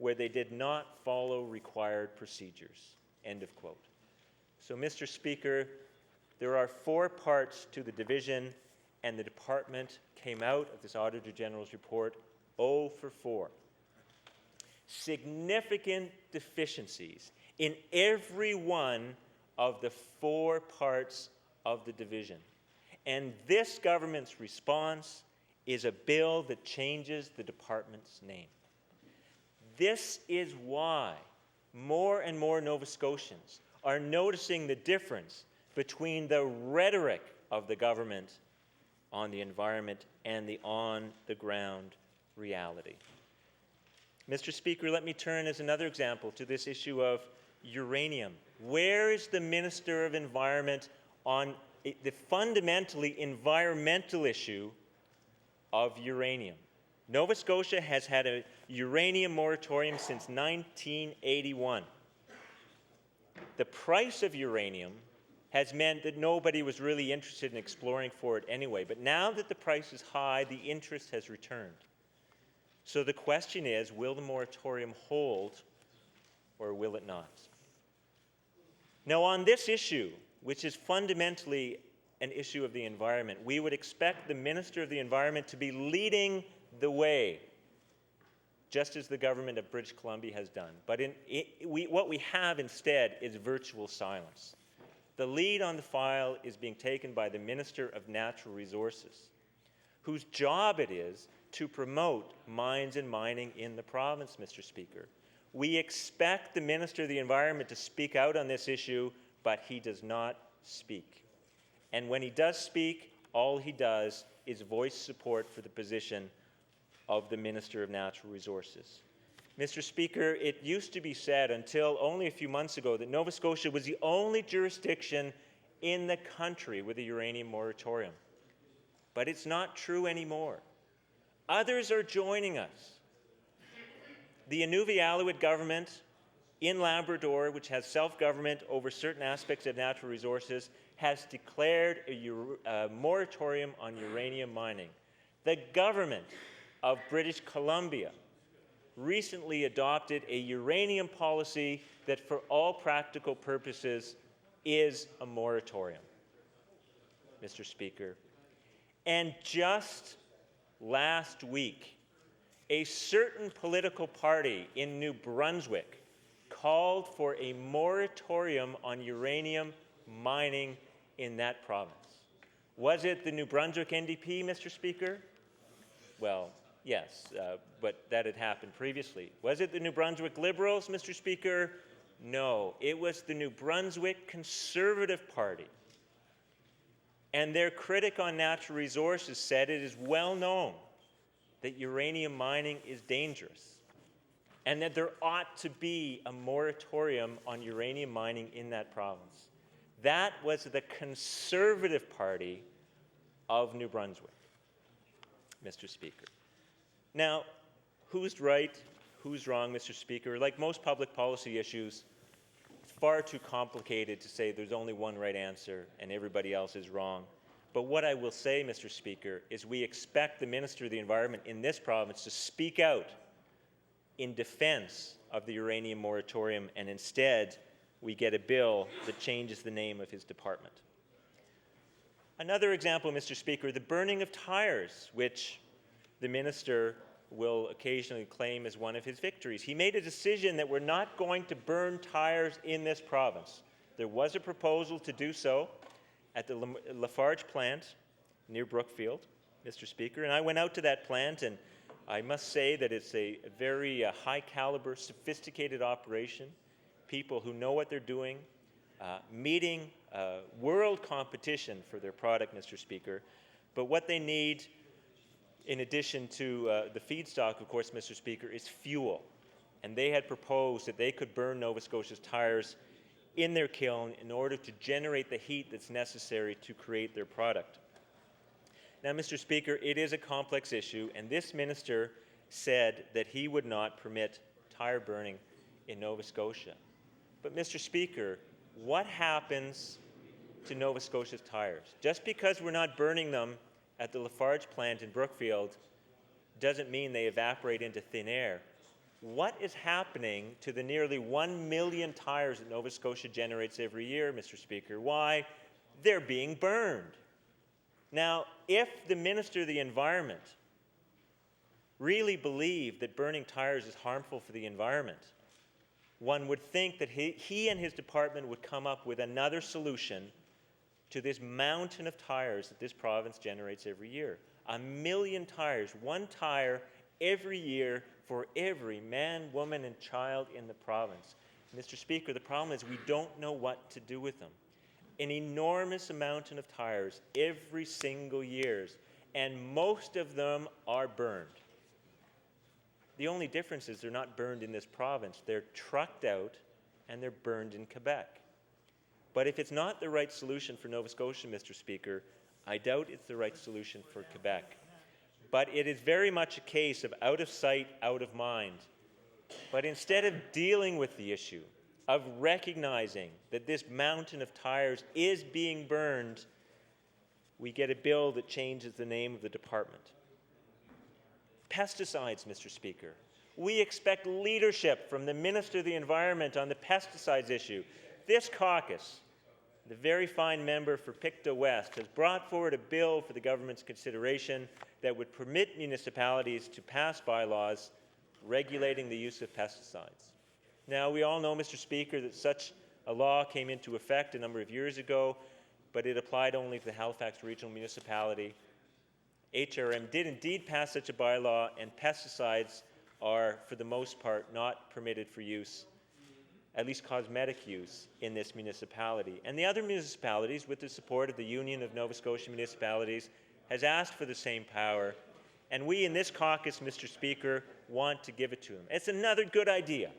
where they did not follow required procedures. End of quote. So, Mr. Speaker, there are 4 parts to the division, and the department came out of this Auditor General's report 0 for 4. Significant deficiencies in every one of the 4 parts of the division. And this government's response is a bill that changes the department's name. This is why more and more Nova Scotians are noticing the difference between the rhetoric of the government on the environment and the on-the-ground reality. Mr. Speaker, let me turn as another example to this issue of uranium. Where is the Minister of Environment on the fundamentally environmental issue of uranium? Nova Scotia has had a uranium moratorium since 1981. The price of uranium has meant that nobody was really interested in exploring for it anyway. But now that the price is high, the interest has returned. So the question is, will the moratorium hold or will it not? Now, on this issue, which is fundamentally an issue of the environment, we would expect the Minister of the Environment to be leading the way, just as the government of British Columbia has done. But what we have instead is virtual silence. The lead on the file is being taken by the Minister of Natural Resources, whose job it is to promote mines and mining in the province, Mr. Speaker. We expect the Minister of the Environment to speak out on this issue, but he does not speak. And when he does speak, all he does is voice support for the position of the Minister of Natural Resources. Mr. Speaker, it used to be said until only a few months ago that Nova Scotia was the only jurisdiction in the country with a uranium moratorium. But it's not true anymore. Others are joining us. The Inuvialuit government in Labrador, which has self-government over certain aspects of natural resources, has declared a moratorium on uranium mining. The government of British Columbia recently adopted a uranium policy that for all practical purposes is a moratorium, Mr. Speaker. And just last week, a certain political party in New Brunswick called for a moratorium on uranium mining in that province. Was it the New Brunswick NDP, Mr. Speaker? Well, yes, but that had happened previously. Was it the New Brunswick Liberals, Mr. Speaker? No, it was the New Brunswick Conservative Party. And their critic on natural resources said it is well known that uranium mining is dangerous and that there ought to be a moratorium on uranium mining in that province. That was the Conservative Party of New Brunswick, Mr. Speaker. Now, who's right, who's wrong, Mr. Speaker? Like most public policy issues, it's far too complicated to say there's only one right answer and everybody else is wrong. But what I will say, Mr. Speaker, is we expect the Minister of the Environment in this province to speak out in defense of the uranium moratorium, and instead we get a bill that changes the name of his department. Another example, Mr. Speaker, the burning of tires, which the minister will occasionally claim as one of his victories. He made a decision that we're not going to burn tires in this province. There was a proposal to do so at the Lafarge plant near Brookfield, Mr. Speaker, and I went out to that plant, and I must say that it's a very high-caliber, sophisticated operation, people who know what they're doing, meeting world competition for their product, Mr. Speaker. But what they need, in addition to the feedstock, of course, Mr. Speaker, is fuel. And they had proposed that they could burn Nova Scotia's tires in their kiln in order to generate the heat that's necessary to create their product. Now, Mr. Speaker, it is a complex issue, and this minister said that he would not permit tire burning in Nova Scotia. But, Mr. Speaker, what happens to Nova Scotia's tires? Just because we're not burning them at the Lafarge plant in Brookfield doesn't mean they evaporate into thin air. what is happening to the nearly 1 million tires that Nova Scotia generates every year, Mr. Speaker? Why? They're being burned. Now, if the Minister of the Environment really believed that burning tires is harmful for the environment, one would think that he and his department would come up with another solution to this mountain of tires that this province generates every year. 1 million tires, one tire every year for every man, woman, and child in the province. Mr. Speaker, the problem is we don't know what to do with them. An enormous mountain of tires every single year, and most of them are burned. The only difference is they're not burned in this province. They're trucked out and they're burned in Quebec. But if it's not the right solution for Nova Scotia, Mr. Speaker, I doubt it's the right solution for Quebec. But it is very much a case of out of sight, out of mind. But instead of dealing with the issue, of recognizing that this mountain of tires is being burned, we get a bill that changes the name of the department. Pesticides, Mr. Speaker. We expect leadership from the Minister of the Environment on the pesticides issue. This caucus, the very fine member for Pictou West, has brought forward a bill for the government's consideration that would permit municipalities to pass bylaws regulating the use of pesticides. Now, we all know, Mr. Speaker, that such a law came into effect a number of years ago, but it applied only to the Halifax Regional Municipality. HRM did indeed pass such a bylaw, and pesticides are, for the most part, not permitted for use, at least cosmetic use, in this municipality. And the other municipalities, with the support of the Union of Nova Scotia Municipalities, has asked for the same power, and we in this caucus, Mr. Speaker, want to give it to them. It's another good idea.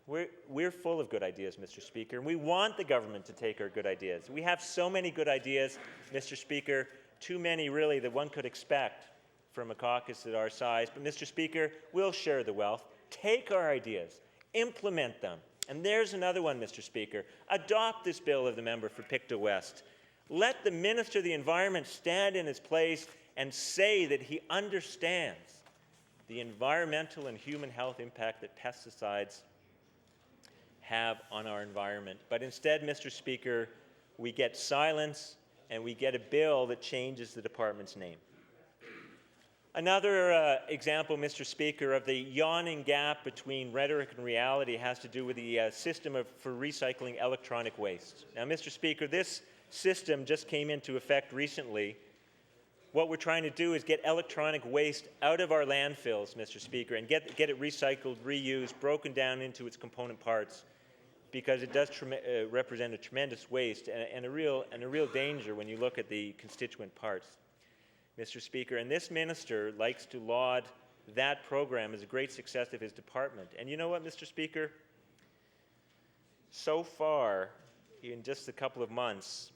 We're full of good ideas, Mr. Speaker, and we want the government to take our good ideas. We have so many good ideas, Mr. Speaker, too many really that one could expect from a caucus at our size. But Mr. Speaker, we'll share the wealth. Take our ideas, implement them. And there's another one, Mr. Speaker. Adopt this bill of the member for Pictou West. Let the Minister of the Environment stand in his place and say that he understands the environmental and human health impact that pesticides have on our environment. But instead, Mr. Speaker, we get silence and we get a bill that changes the department's name. Another example, Mr. Speaker, of the yawning gap between rhetoric and reality has to do with the system for recycling electronic waste. Now, Mr. Speaker, this system just came into effect recently. What we're trying to do is get electronic waste out of our landfills, Mr. Speaker, and get it recycled, reused, broken down into its component parts, because it does represent a tremendous waste and a real danger when you look at the constituent parts, Mr. Speaker. And this minister likes to laud that program as a great success of his department. And you know what, Mr. Speaker? So far, in just a couple of months,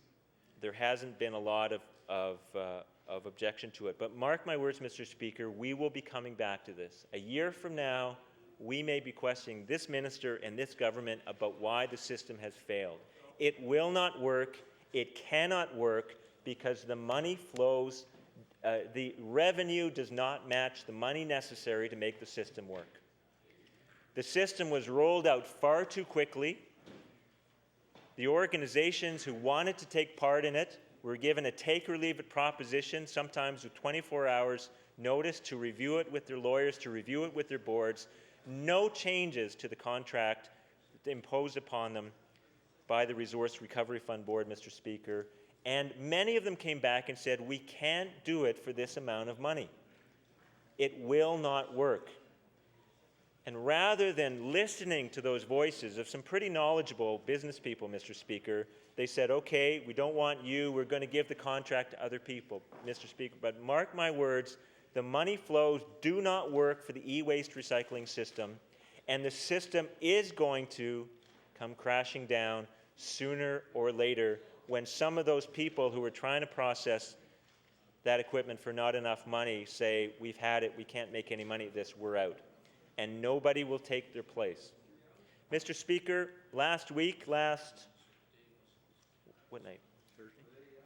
there hasn't been a lot of objection to it. But mark my words, Mr. Speaker, we will be coming back to this. A year from now, we may be questioning this minister and this government about why the system has failed. It will not work. It cannot work because the money flows, the revenue does not match the money necessary to make the system work. The system was rolled out far too quickly. The organizations who wanted to take part in it were given a take-or-leave-it proposition, sometimes with 24 hours notice to review it with their lawyers, to review it with their boards. No changes to the contract imposed upon them by the Resource Recovery Fund Board, Mr. Speaker. And many of them came back and said, we can't do it for this amount of money. It will not work. And rather than listening to those voices of some pretty knowledgeable business people, Mr. Speaker, they said, okay, we don't want you, we're going to give the contract to other people, Mr. Speaker. But mark my words, the money flows do not work for the e-waste recycling system, and the system is going to come crashing down sooner or later when some of those people who are trying to process that equipment for not enough money say, we've had it, we can't make any money at this, we're out. And nobody will take their place. Mr. Speaker, what night?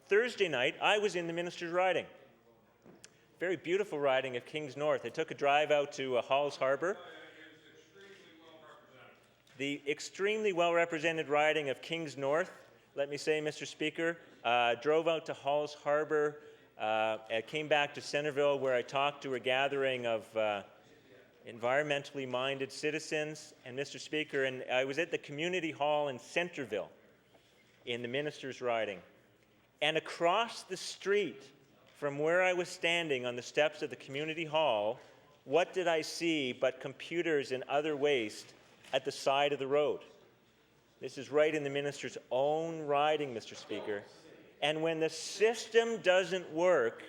Thursday night, I was in the minister's riding. Very beautiful riding of Kings North. I took a drive out to Halls Harbour, The extremely well-represented riding of Kings North, let me say, Mr. Speaker, drove out to Halls Harbor, came back to Centerville, where I talked to a gathering of environmentally minded citizens. And Mr. Speaker, and I was at the community hall in Centerville in the minister's riding. And across the street from where I was standing on the steps of the community hall, what did I see but computers and other waste at the side of the road? This is right in the minister's own riding, Mr. Speaker. And when the system doesn't work,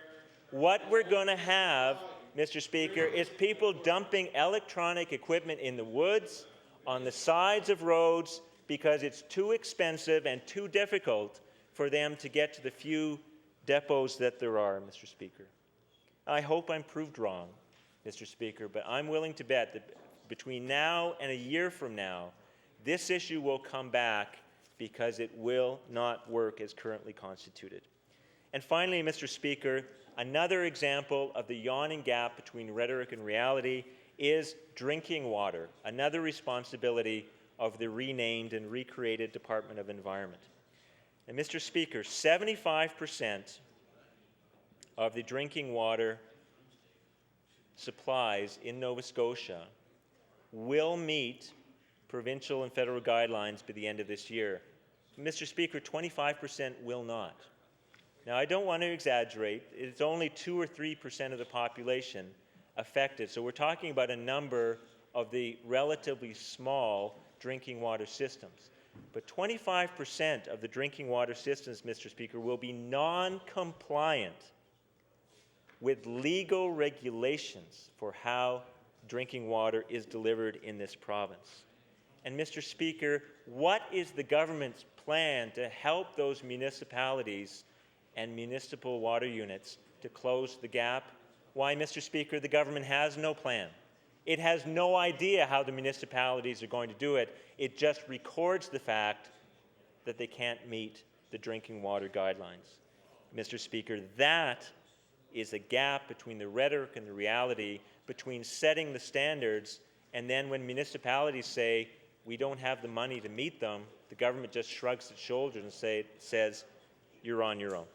what we're going to have, Mr. Speaker, is people dumping electronic equipment in the woods, on the sides of roads, because it's too expensive and too difficult for them to get to the few depots that there are, Mr. Speaker. I hope I'm proved wrong, Mr. Speaker, but I'm willing to bet that between now and a year from now, this issue will come back because it will not work as currently constituted. And finally, Mr. Speaker, another example of the yawning gap between rhetoric and reality is drinking water, another responsibility of the renamed and recreated Department of Environment. And Mr. Speaker, 75% of the drinking water supplies in Nova Scotia will meet provincial and federal guidelines by the end of this year. Mr. Speaker, 25% will not. Now, I don't want to exaggerate. It's only 2 or 3% of the population affected. So we're talking about a number of the relatively small drinking water systems. But 25% of the drinking water systems, Mr. Speaker, will be non-compliant with legal regulations for how drinking water is delivered in this province. And Mr. Speaker, what is the government's plan to help those municipalities and municipal water units to close the gap? Why, Mr. Speaker, the government has no plan. It has no idea how the municipalities are going to do it. It just records the fact that they can't meet the drinking water guidelines. Mr. Speaker, that is a gap between the rhetoric and the reality, between setting the standards, and then when municipalities say, we don't have the money to meet them, the government just shrugs its shoulders and says, you're on your own.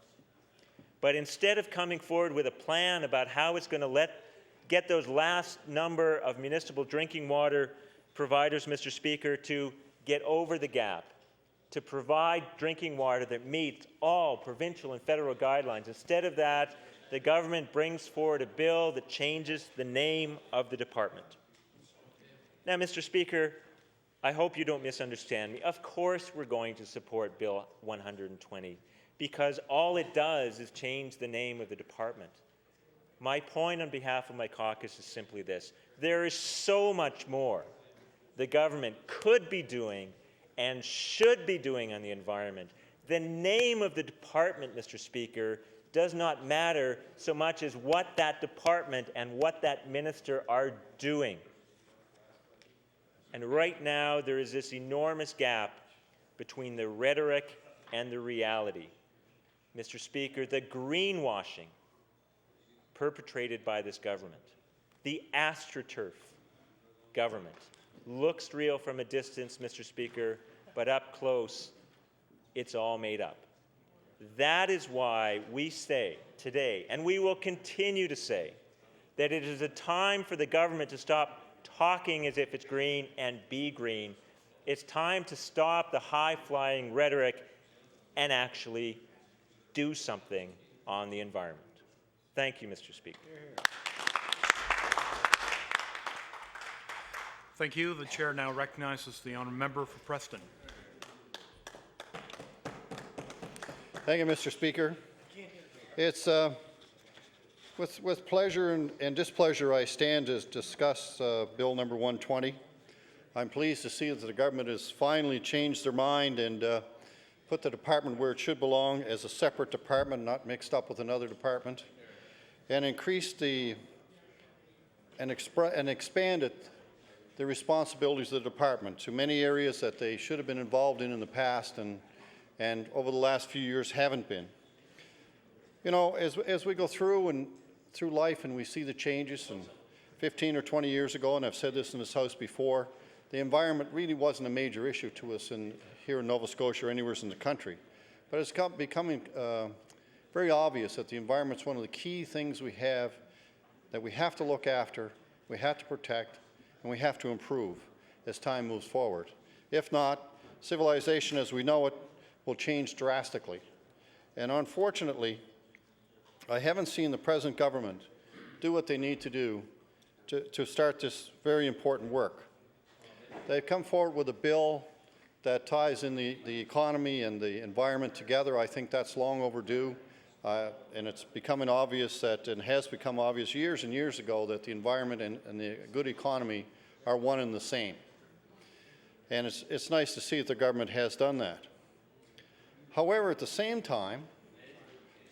But instead of coming forward with a plan about how it's going to get those last number of municipal drinking water providers, Mr. Speaker, to get over the gap, to provide drinking water that meets all provincial and federal guidelines, instead of that, the government brings forward a bill that changes the name of the department. Now, Mr. Speaker, I hope you don't misunderstand me. Of course we're going to support Bill 120 because all it does is change the name of the department. My point on behalf of my caucus is simply this. There is so much more the government could be doing and should be doing on the environment. The name of the department, Mr. Speaker, does not matter so much as what that department and what that minister are doing. And right now, there is this enormous gap between the rhetoric and the reality. Mr. Speaker, the greenwashing perpetrated by this government, the AstroTurf government, looks real from a distance, Mr. Speaker, but up close, it's all made up. That is why we say today, and we will continue to say, that it is a time for the government to stop talking as if it's green and be green. It's time to stop the high-flying rhetoric and actually do something on the environment. Thank you, Mr. Speaker. Thank you. The chair now recognizes the honourable member for Preston. Thank you, Mr. Speaker. It's with pleasure and displeasure I stand to discuss Bill number 120. I'm pleased to see that the government has finally changed their mind and put the department where it should belong as a separate department, not mixed up with another department, and increased and expanded the responsibilities of the department to many areas that they should have been involved in the past and over the last few years haven't been. You know, as we go through life and we see the changes, and 15 or 20 years ago, and I've said this in this House before, the environment really wasn't a major issue to us here in Nova Scotia or anywhere in the country. But it's becoming very obvious that the environment's one of the key things we have that we have to look after, we have to protect, and we have to improve as time moves forward. If not, civilization as we know it will change drastically. And unfortunately, I haven't seen the present government do what they need to do to start this very important work. They've come forward with a bill that ties in the economy and the environment together. I think that's long overdue. And it's becoming obvious that, and has become obvious years and years ago, that the environment and the good economy are one and the same. And it's nice to see that the government has done that. However, at the same time,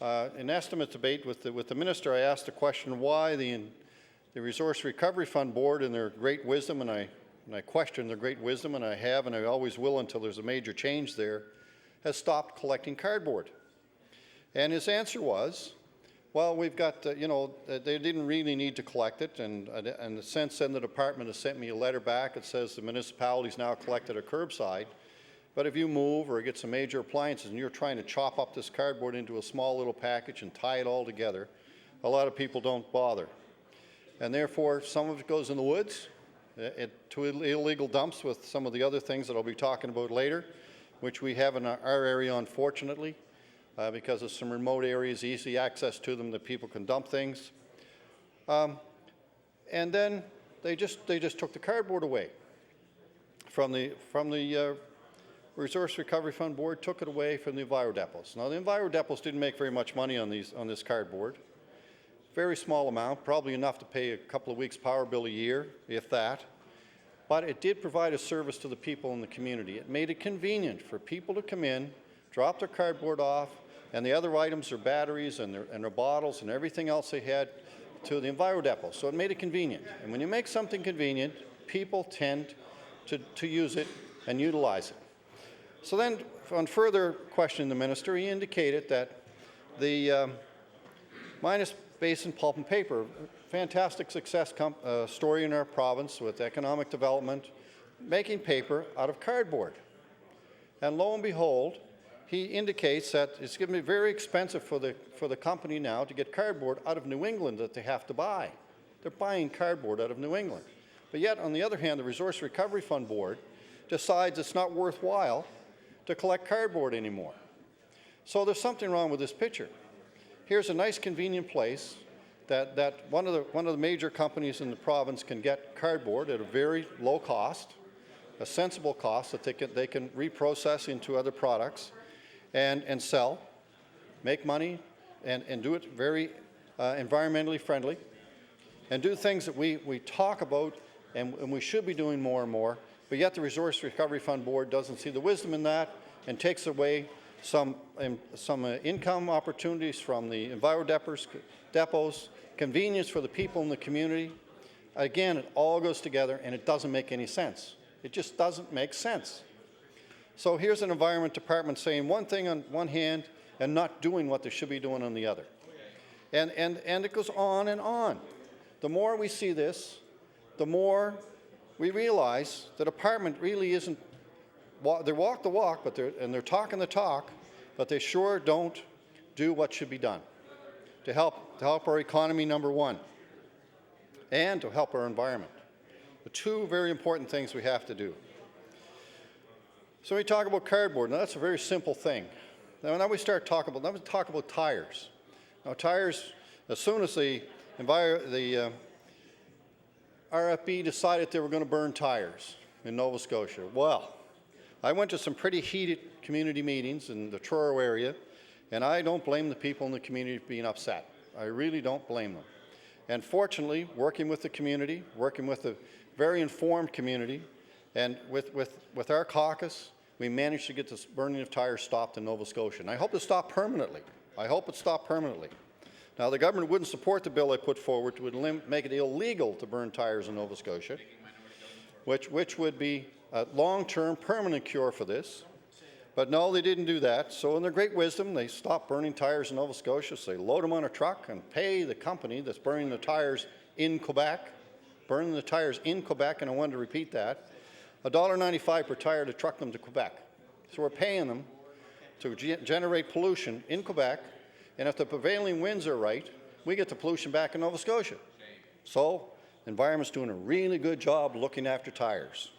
in estimate debate with the minister, I asked the question why the Resource Recovery Fund Board, in their great wisdom, and I question their great wisdom, and I have, and I always will until there's a major change there, has stopped collecting cardboard. And his answer was, well, we've got, they didn't really need to collect it, and since then the department has sent me a letter back that says the municipality's now collected at curbside, but if you move or get some major appliances and you're trying to chop up this cardboard into a small little package and tie it all together, a lot of people don't bother. And therefore, some of it goes in the woods, to illegal dumps with some of the other things that I'll be talking about later, which we have in our area, unfortunately. Because of some remote areas, easy access to them, that people can dump things. And then they just took the cardboard away from the Resource Recovery Fund Board, took it away from the Enviro depots. Now, the Enviro depots didn't make very much money on this cardboard. Very small amount, probably enough to pay a couple of weeks' power bill a year, if that. But it did provide a service to the people in the community. It made it convenient for people to come in, drop their cardboard off, and the other items, their batteries and their bottles and everything else they had, to the Enviro depot. So it made it convenient. And when you make something convenient, people tend to use it and utilize it. So then, on further questioning the minister, he indicated that the Minas Basin Pulp and Paper, fantastic success story in our province with economic development, making paper out of cardboard. And lo and behold, he indicates that it's going to be very expensive for the company now to get cardboard out of New England that they have to buy. They're buying cardboard out of New England. But yet, on the other hand, the Resource Recovery Fund Board decides it's not worthwhile to collect cardboard anymore. So there's something wrong with this picture. Here's a nice, convenient place that one of the major companies in the province can get cardboard at a very low cost, a sensible cost that they can reprocess into other products, and sell, make money, and do it very environmentally friendly, and do things that we talk about and we should be doing more and more, but yet the Resource Recovery Fund Board doesn't see the wisdom in that and takes away some income opportunities from the Enviro depots, convenience for the people in the community. Again, it all goes together and it doesn't make any sense. It just doesn't make sense. So here's an Environment Department saying one thing on one hand and not doing what they should be doing on the other. And it goes on and on. The more we see this, the more we realize the department really isn't, they walk the walk, but they're talking the talk, but they sure don't do what should be done to help our economy, number one, and to help our environment. The two very important things we have to do. So we talk about cardboard. Now that's a very simple thing. Now we start talking about. Now we talk about tires. Now tires. As soon as the RFB decided they were going to burn tires in Nova Scotia, well, I went to some pretty heated community meetings in the Truro area, and I don't blame the people in the community for being upset. I really don't blame them. And fortunately, working with the community, working with a very informed community, and with our caucus, we managed to get this burning of tires stopped in Nova Scotia. And I hope it stopped permanently. I hope it stopped permanently. Now, the government wouldn't support the bill I put forward to make it illegal to burn tires in Nova Scotia, which would be a long-term permanent cure for this. But no, they didn't do that. So in their great wisdom, they stopped burning tires in Nova Scotia. So they load them on a truck and pay the company that's burning the tires in Quebec, and I wanted to repeat that, $1.95 per tire to truck them to Quebec. So we're paying them to generate pollution in Quebec, and if the prevailing winds are right, we get the pollution back in Nova Scotia. So the environment's doing a really good job looking after tires.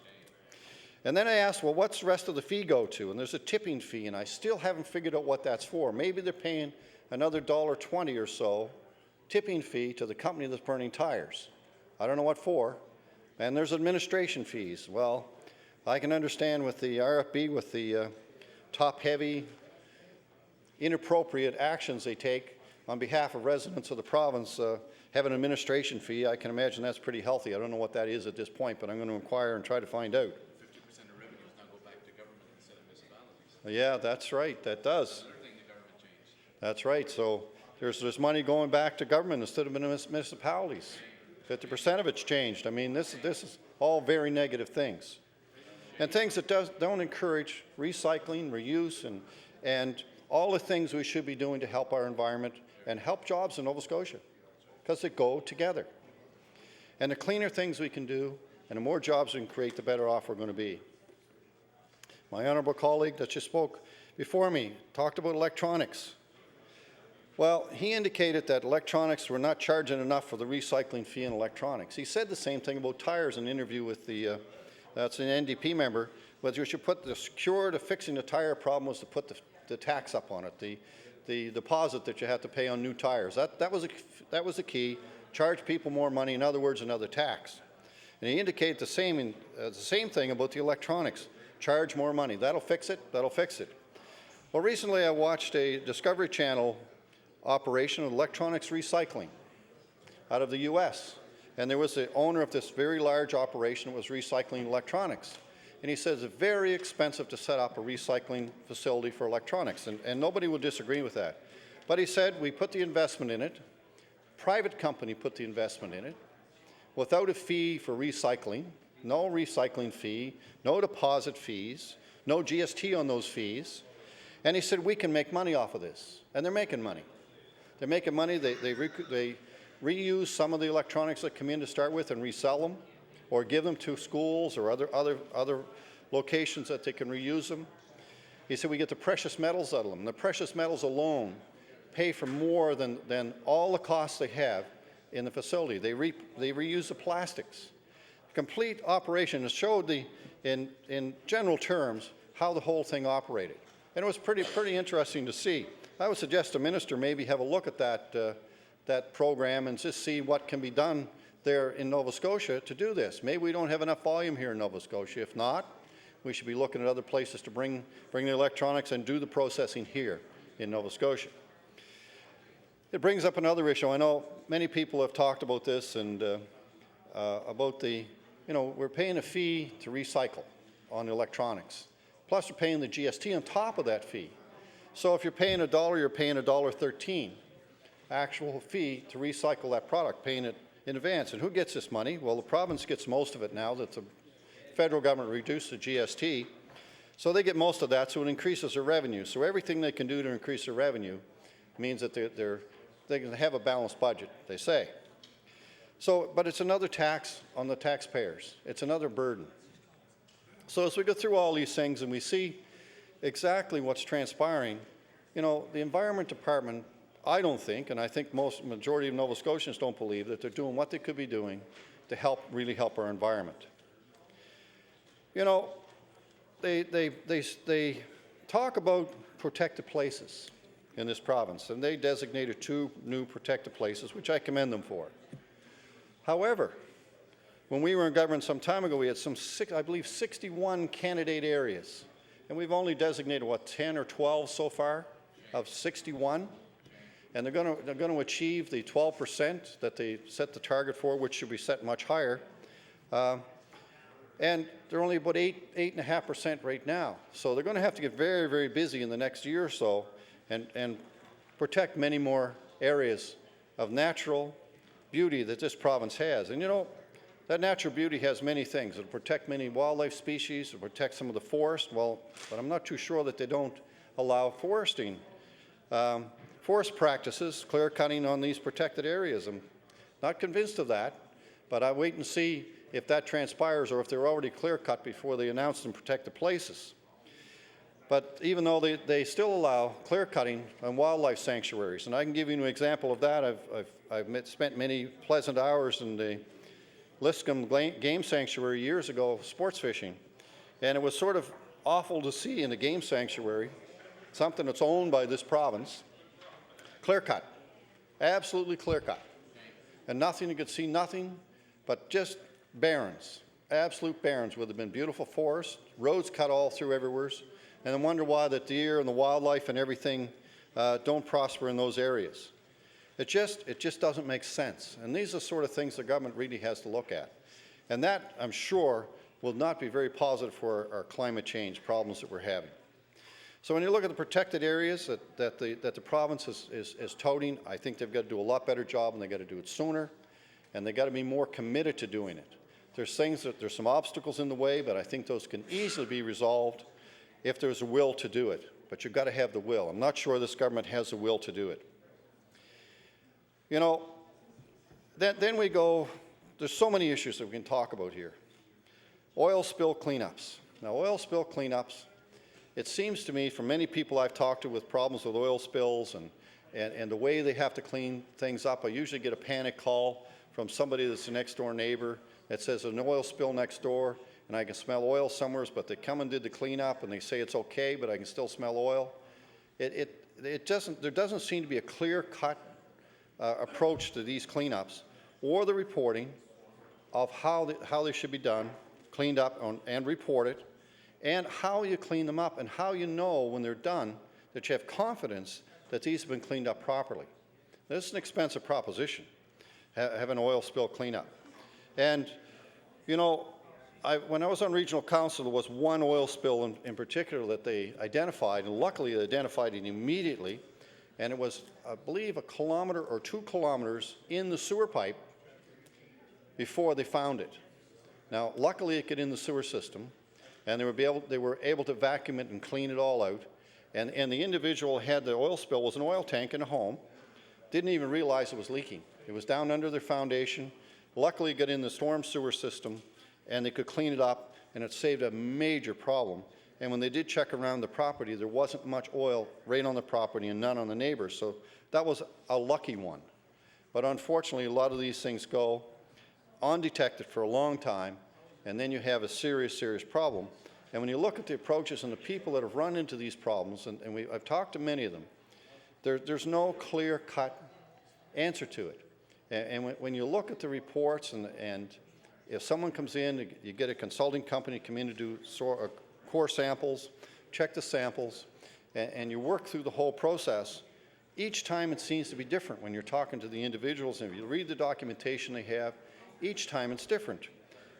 And then I asked, well, what's the rest of the fee go to? And there's a tipping fee, and I still haven't figured out what that's for. Maybe they're paying another $1.20 or so tipping fee to the company that's burning tires. I don't know what for. And there's administration fees. Well, I can understand with the RFB, with the top-heavy, inappropriate actions they take on behalf of residents of the province, have an administration fee. I can imagine that's pretty healthy. I don't know what that is at this point, but I'm going to inquire and try to find out. 50% of revenues now go back to government instead of municipalities. Yeah, that's right. That does. Another thing the government changed. That's right. So there's money going back to government instead of municipalities. 50% of it's changed. I mean, this is all very negative things. And things that don't encourage recycling, reuse, and all the things we should be doing to help our environment and help jobs in Nova Scotia, because they go together. And the cleaner things we can do and the more jobs we can create, the better off we're going to be. My honourable colleague that just spoke before me talked about electronics. Well, he indicated that electronics were not charging enough for the recycling fee in electronics. He said the same thing about tires in an interview with that's an NDP member, but you should put the cure to fixing the tire problem was to put the tax up on it, the deposit that you have to pay on new tires. That was the key. Charge people more money, in other words, another tax. And he indicated the same thing about the electronics. Charge more money. That'll fix it. That'll fix it. Well, recently I watched a Discovery Channel operation of electronics recycling out of the U.S. And there was the owner of this very large operation that was recycling electronics. And he says it's very expensive to set up a recycling facility for electronics, and nobody would disagree with that. But he said, we put the investment in it, private company put the investment in it, without a fee for recycling, no recycling fee, no deposit fees, no GST on those fees. And he said, we can make money off of this. And they're making money. They're making money. They reuse some of the electronics that come in to start with and resell them, or give them to schools or other locations that they can reuse them. He said we get the precious metals out of them. The precious metals alone pay for more than all the costs they have in the facility. They reuse the plastics. Complete operation. It showed in general terms how the whole thing operated. And it was pretty interesting to see. I would suggest the minister maybe have a look at that program and just see what can be done there in Nova Scotia to do this. Maybe we don't have enough volume here in Nova Scotia. If not, we should be looking at other places to bring the electronics and do the processing here in Nova Scotia. It brings up another issue. I know many people have talked about this and about we're paying a fee to recycle on electronics. Plus we're paying the GST on top of that fee. So if you're paying $1, you're paying $1.13 actual fee to recycle that product, paying it in advance. And who gets this money? Well, the province gets most of it now that the federal government reduced the GST. So they get most of that, so it increases their revenue. So everything they can do to increase their revenue means that they can have a balanced budget, they say. So, but it's another tax on the taxpayers. It's another burden. So as we go through all these things and we see exactly what's transpiring, the Environment Department, I don't think, and I think majority of Nova Scotians don't believe that they're doing what they could be doing to really help our environment. They talk about protected places in this province, and they designated 2 new protected places, which I commend them for. However, when we were in government some time ago, we had I believe 61 candidate areas, and we've only designated, 10 or 12 so far of 61? And they're going to achieve the 12% that they set the target for, which should be set much higher. And they're only about 8.5% right now. So they're going to have to get very, very busy in the next year or so and protect many more areas of natural beauty that this province has. And that natural beauty has many things. It'll protect many wildlife species, it'll protect some of the forest. Well, but I'm not too sure that they don't allow foresting. Forest practices, clear cutting on these protected areas. I'm not convinced of that, but I wait and see if that transpires or if they're already clear-cut before they announce and protect the places. But even though they still allow clear-cutting on wildlife sanctuaries, and I can give you an example of that. I've spent many pleasant hours in the Liscombe Game Sanctuary years ago sports fishing, and it was sort of awful to see in the game sanctuary something that's owned by this province, clear-cut, absolutely clear-cut, and nothing, you could see nothing but just barrens, absolute barrens, where there have been beautiful forests, roads cut all through everywhere, and I wonder why the deer and the wildlife and everything don't prosper in those areas. It just doesn't make sense. And these are the sort of things the government really has to look at. And that, I'm sure, will not be very positive for our climate change problems that we're having. So when you look at the protected areas that the province is touting, I think they've got to do a lot better job, and they've got to do it sooner, and they've got to be more committed to doing it. There's some obstacles in the way, but I think those can easily be resolved if there's a will to do it. But you've got to have the will. I'm not sure this government has the will to do it. You know, then we go, there's so many issues that we can talk about here. Oil spill cleanups. Now, oil spill cleanups, it seems to me from many people I've talked to with problems with oil spills and the way they have to clean things up, I usually get a panic call from somebody that's a next door neighbor that says there's an oil spill next door and I can smell oil somewhere, but they come and did the cleanup and they say it's okay, but I can still smell oil. There doesn't seem to be a clear-cut approach to these cleanups or the reporting of how they should be done, cleaned up and reported, and how you clean them up and how you know when they're done that you have confidence that these have been cleaned up properly. This is an expensive proposition, have an oil spill cleanup. And, you know, when I was on regional council, there was one oil spill in particular that they identified, and luckily they identified it immediately, and it was, I believe, 1 kilometer or 2 kilometers in the sewer pipe before they found it. Now, luckily it got in the sewer system, and they were able to vacuum it and clean it all out, and the individual had the oil spill, was an oil tank in a home, didn't even realize it was leaking. It was down under their foundation. Luckily it got in the storm sewer system, and they could clean it up, and it saved a major problem. And when they did check around the property, there wasn't much oil right on the property and none on the neighbors. So that was a lucky one. But unfortunately, a lot of these things go undetected for a long time, and then you have a serious, serious problem. And when you look at the approaches and the people that have run into these problems, and I've talked to many of them, there's no clear-cut answer to it. And when you look at the reports and if someone comes in, you get a consulting company come in to do core samples, check the samples, and you work through the whole process. Each time it seems to be different when you're talking to the individuals, and if you read the documentation they have, each time it's different.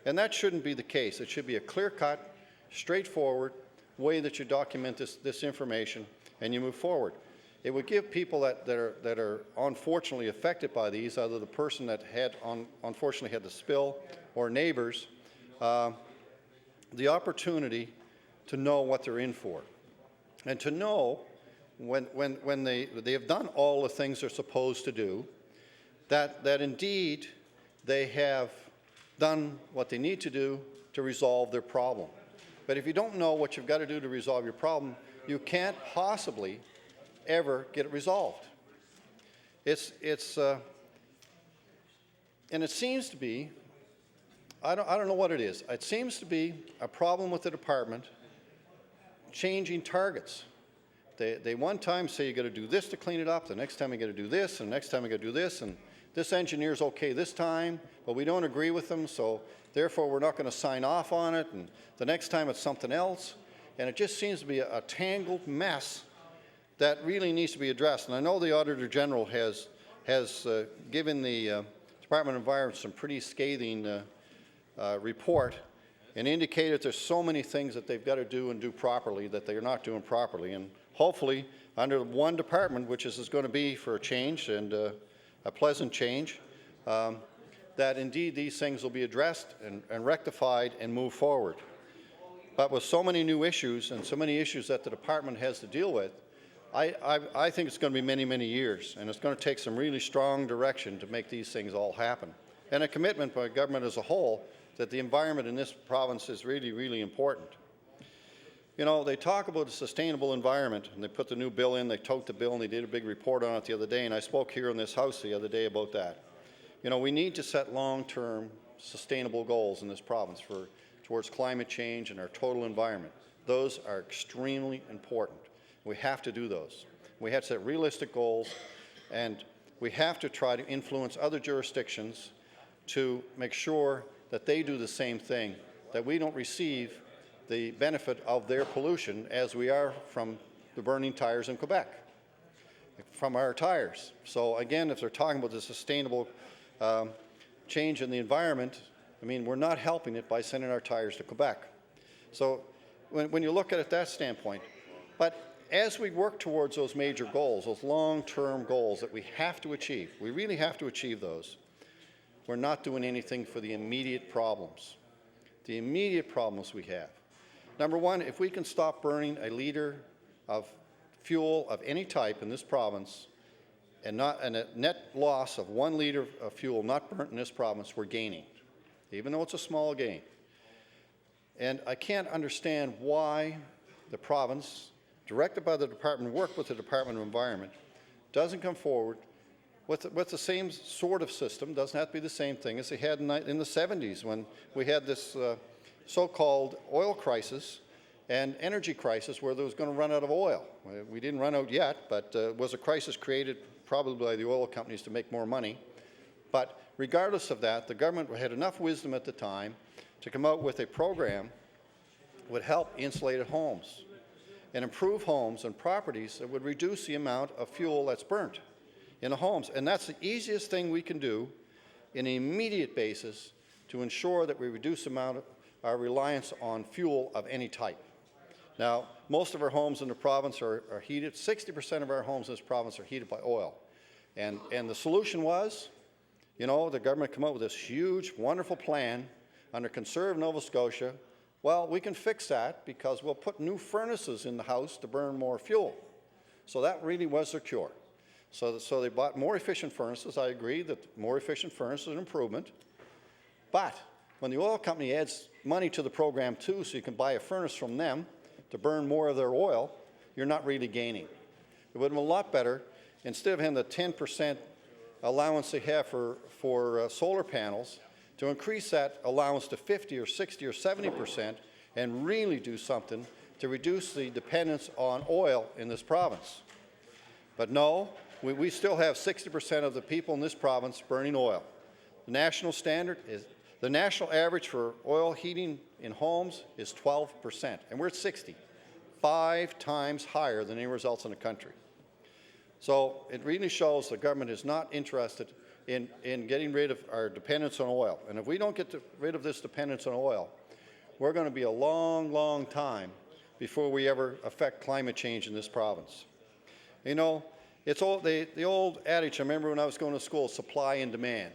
And that shouldn't be the case. It should be a clear-cut, straightforward way that you document this information and you move forward. It would give people that are unfortunately affected by these, either the person that unfortunately had the spill or neighbors, the opportunity to know what they're in for, and to know when they have done all the things they're supposed to do, that indeed they have done what they need to do to resolve their problem. But if you don't know what you've got to do to resolve your problem, you can't possibly ever get it resolved. And it seems to be, I don't know what it is. It seems to be a problem with the department changing targets. They one time say you got to do this to clean it up, the next time you got to do this, and the next time you got to do this, and this engineer's okay this time, but we don't agree with them, so therefore we're not going to sign off on it, and the next time it's something else. And it just seems to be a tangled mess that really needs to be addressed. And I know the Auditor General has given the Department of Environment some pretty scathing report and indicated there's so many things that they've got to do and do properly that they're not doing properly. And hopefully, under one department, which is going to be for a change and a pleasant change, that indeed these things will be addressed and rectified and move forward. But with so many new issues and so many issues that the department has to deal with, I think it's going to be many, many years, and it's going to take some really strong direction to make these things all happen. And a commitment by government as a whole that the environment in this province is really, really important. You know, they talk about a sustainable environment, and they put the new bill in, they tote the bill, and they did a big report on it the other day, and I spoke here in this House the other day about that. You know, we need to set long-term sustainable goals in this province towards climate change and our total environment. Those are extremely important. We have to do those. We have to set realistic goals, and we have to try to influence other jurisdictions to make sure that they do the same thing, that we don't receive the benefit of their pollution as we are from the burning tires in Quebec, from our tires. So again, if they're talking about the sustainable change in the environment, I mean, we're not helping it by sending our tires to Quebec. So when you look at it that standpoint, but as we work towards those major goals, those long-term goals that we have to achieve, we really have to achieve those, we're not doing anything for the immediate problems. The immediate problems we have. Number one, if we can stop burning a liter of fuel of any type in this province and a net loss of 1 liter of fuel not burnt in this province, we're gaining, even though it's a small gain. And I can't understand why the province, directed by the department, worked with the Department of Environment, doesn't come forward with the same sort of system. Doesn't have to be the same thing as they had in the 70s when we had this so-called oil crisis and energy crisis where there was going to run out of oil. We didn't run out yet, but it was a crisis created probably by the oil companies to make more money. But regardless of that, the government had enough wisdom at the time to come out with a program that would help insulated homes and improve homes and properties that would reduce the amount of fuel that's burnt in the homes. And that's the easiest thing we can do in an immediate basis to ensure that we reduce the amount of our reliance on fuel of any type. Now, most of our homes in the province are heated. 60% of our homes in this province are heated by oil. And the solution was, you know, the government came up with this huge, wonderful plan under Conservative Nova Scotia. Well, we can fix that because we'll put new furnaces in the house to burn more fuel. So that really was their cure. So they bought more efficient furnaces. I agree that more efficient furnaces is an improvement. But when the oil company adds money to the program too, so you can buy a furnace from them to burn more of their oil, you're not really gaining. It would have been a lot better, instead of having the 10% allowance they have for solar panels, to increase that allowance to 50 or 60 or 70% and really do something to reduce the dependence on oil in this province. But no, we still have 60% of the people in this province burning oil. The national standard is, the national average for oil heating in homes is 12%, and we're at 60, 5 times higher than anywhere else in the country. So it really shows the government is not interested in getting rid of our dependence on oil. And if we don't get rid of this dependence on oil, we're going to be a long, long time before we ever affect climate change in this province. You know, it's the old adage, I remember when I was going to school, supply and demand.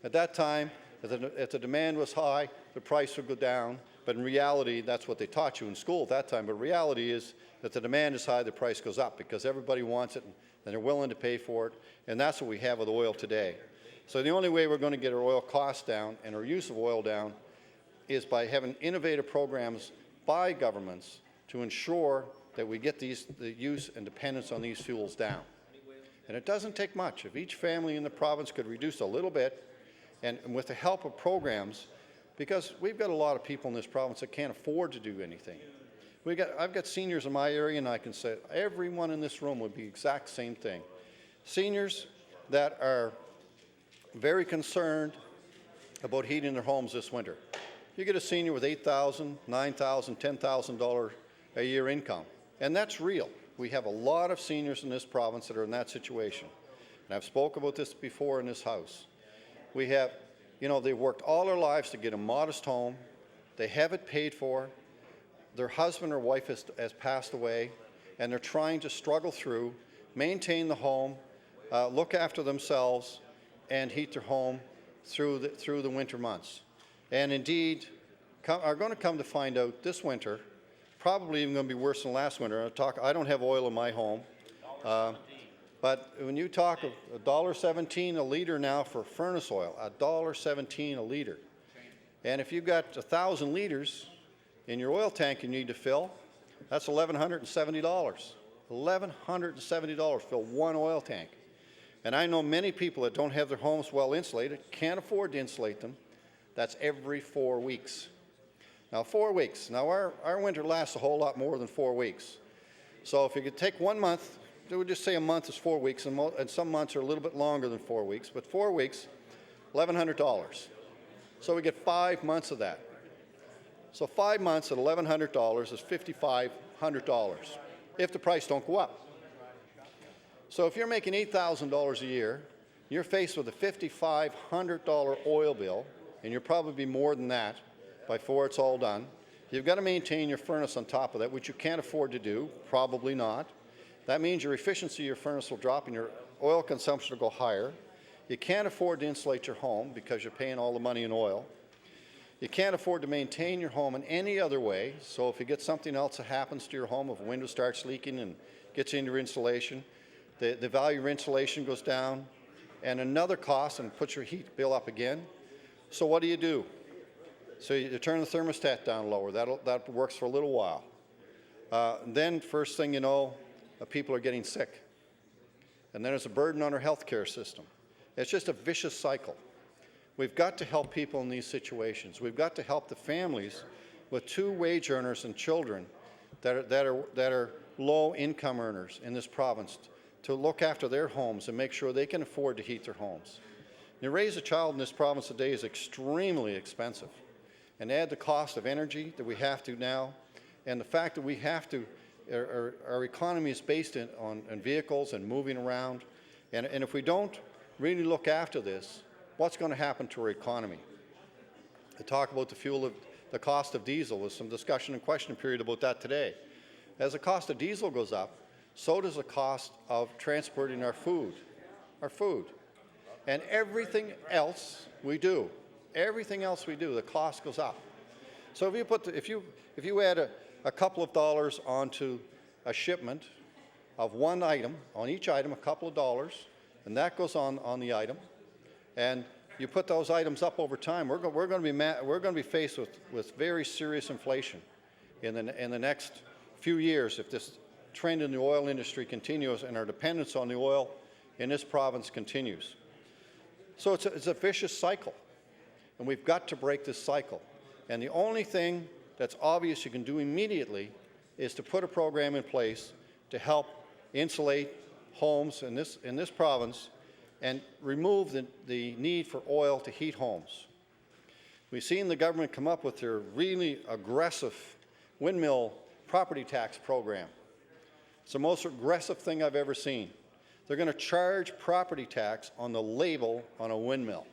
At that time, if the demand was high, the price would go down. But in reality, that's what they taught you in school at that time. But reality is that the demand is high, the price goes up because everybody wants it and they're willing to pay for it. And that's what we have with oil today. So the only way we're going to get our oil costs down and our use of oil down is by having innovative programs by governments to ensure that we get the use and dependence on these fuels down. And it doesn't take much. If each family in the province could reduce a little bit, and with the help of programs, because we've got a lot of people in this province that can't afford to do anything. I've got seniors in my area, and I can say everyone in this room would be the exact same thing. Seniors that are very concerned about heating their homes this winter. You get a senior with $8,000, $9,000, $10,000 a year income, and that's real. We have a lot of seniors in this province that are in that situation. And I've spoken about this before in this House. We have, you know, they've worked all their lives to get a modest home. They have it paid for. Their husband or wife has passed away, and they're trying to struggle through, maintain the home, look after themselves, and heat their home through the winter months. And indeed, are going to come to find out this winter, probably even going to be worse than last winter. I don't have oil in my home. But when you talk of $1.17 a litre now for furnace oil, $1.17 a litre, And if you've got 1,000 liters in your oil tank you need to fill, that's $1,170. $1,170 to fill one oil tank. And I know many people that don't have their homes well insulated, can't afford to insulate them. That's every 4 weeks. Now 4 weeks. Now our winter lasts a whole lot more than 4 weeks. So if you could take 1 month, we would just say a month is 4 weeks, and some months are a little bit longer than 4 weeks, but 4 weeks, $1,100. So we get 5 months of that. So 5 months at $1,100 is $5,500 if the price don't go up. So if you're making $8,000 a year, you're faced with a $5,500 oil bill, and you'll probably be more than that before it's all done. You've got to maintain your furnace on top of that, which you can't afford to do, probably not. That means your efficiency of your furnace will drop and your oil consumption will go higher. You can't afford to insulate your home because you're paying all the money in oil. You can't afford to maintain your home in any other way, so if you get something else that happens to your home, if a window starts leaking and gets into your insulation, the value of your insulation goes down, and another cost and puts your heat bill up again. So what do? So you turn the thermostat down lower. That works for a little while. Then first thing you know, people are getting sick. And then it's a burden on our healthcare system. It's just a vicious cycle. We've got to help people in these situations. We've got to help the families with 2 wage earners and children that are low income earners in this province to look after their homes and make sure they can afford to heat their homes. To raise a child in this province today is extremely expensive. And add the cost of energy that we have to now, and the fact that we have to, our economy is based on vehicles and moving around. And if we don't really look after this, what's going to happen to our economy? I talk about the cost of diesel. There's some discussion and question period about that today. As the cost of diesel goes up, so does the cost of transporting our food. And everything else we do, the cost goes up. So if you add a couple of dollars onto a shipment of one item, on each item a couple of dollars, and that goes on the item, and you put those items up over time, we're going to be faced with very serious inflation in the next few years if this trend in the oil industry continues and our dependence on the oil in this province continues. So it's a vicious cycle. And we've got to break this cycle. And the only thing that's obvious you can do immediately is to put a program in place to help insulate homes in this province and remove the need for oil to heat homes. We've seen the government come up with their really aggressive windmill property tax program. It's the most aggressive thing I've ever seen. They're going to charge property tax on the label on a windmill.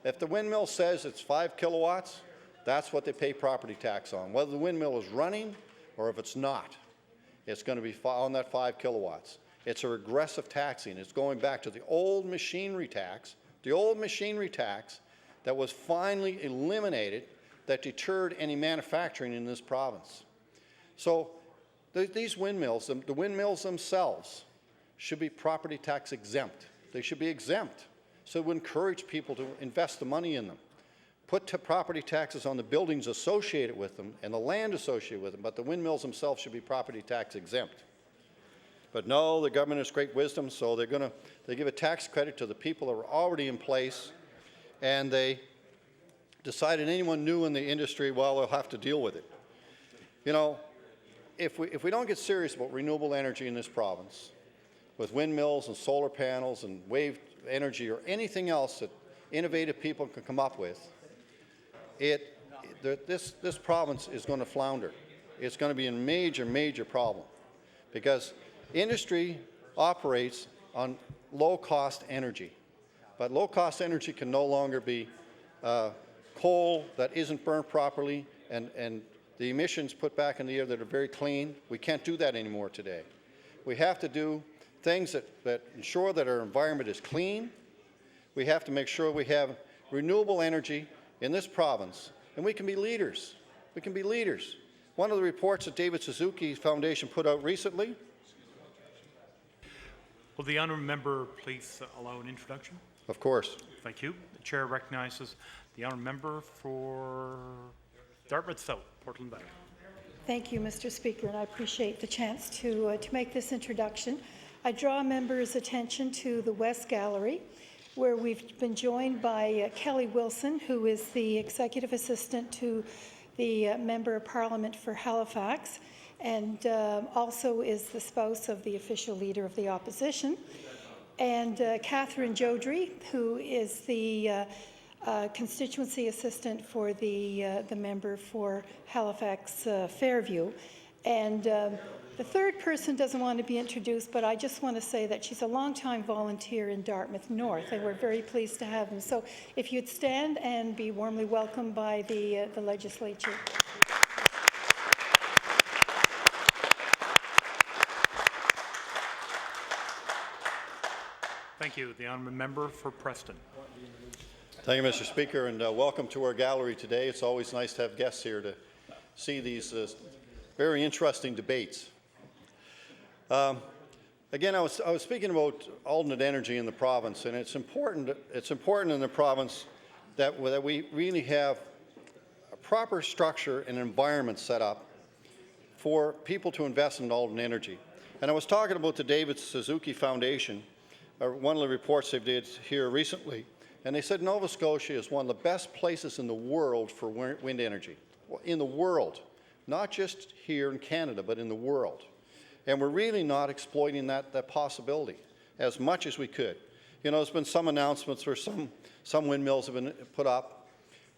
If the windmill says it's 5 kilowatts, that's what they pay property tax on. Whether the windmill is running or if it's not, it's going to be on that 5 kilowatts. It's a regressive taxing. It's going back to the old machinery tax that was finally eliminated that deterred any manufacturing in this province. So these windmills, the windmills themselves, should be property tax exempt. They should be exempt. So it would encourage people to invest the money in them. Put property taxes on the buildings associated with them and the land associated with them, but the windmills themselves should be property tax exempt. But no, the government has great wisdom, so they give a tax credit to the people that were already in place, and they decided anyone new in the industry, well, they'll have to deal with it. You know, if we don't get serious about renewable energy in this province, with windmills and solar panels and wave energy or anything else that innovative people can come up with, this province is going to flounder. It's going to be a major, major problem because industry operates on low-cost energy, but low-cost energy can no longer be coal that isn't burned properly and the emissions put back in the air that are very clean. We can't do that anymore today. We have to do things that ensure that our environment is clean. We have to make sure we have renewable energy in this province, and we can be leaders. We can be leaders. One of the reports that David Suzuki Foundation put out recently. Will the honourable member please allow an introduction? Of course. Thank you. The chair recognizes the honourable member for Dartmouth South, Portland Bay. Thank you, Mr. Speaker, and I appreciate the chance to make this introduction. I draw members' attention to the West Gallery, where we've been joined by Kelly Wilson, who is the Executive Assistant to the Member of Parliament for Halifax, and also is the spouse of the official leader of the opposition, and Catherine Jodry, who is the constituency assistant for the member for Halifax Fairview. And the third person doesn't want to be introduced, but I just want to say that she's a longtime volunteer in Dartmouth North, and we're very pleased to have him. So if you'd stand and be warmly welcomed by the legislature. Thank you. The honourable member for Preston. Thank you, Mr. Speaker, and welcome to our gallery today. It's always nice to have guests here to see these very interesting debates. Again, I was speaking about alternate energy in the province, and it's important in the province that we really have a proper structure and environment set up for people to invest in alternate energy. And I was talking about the David Suzuki Foundation, one of the reports they did here recently, and they said Nova Scotia is one of the best places in the world for wind energy, in the world, not just here in Canada, but in the world. And we're really not exploiting that possibility as much as we could. You know, there's been some announcements where some windmills have been put up,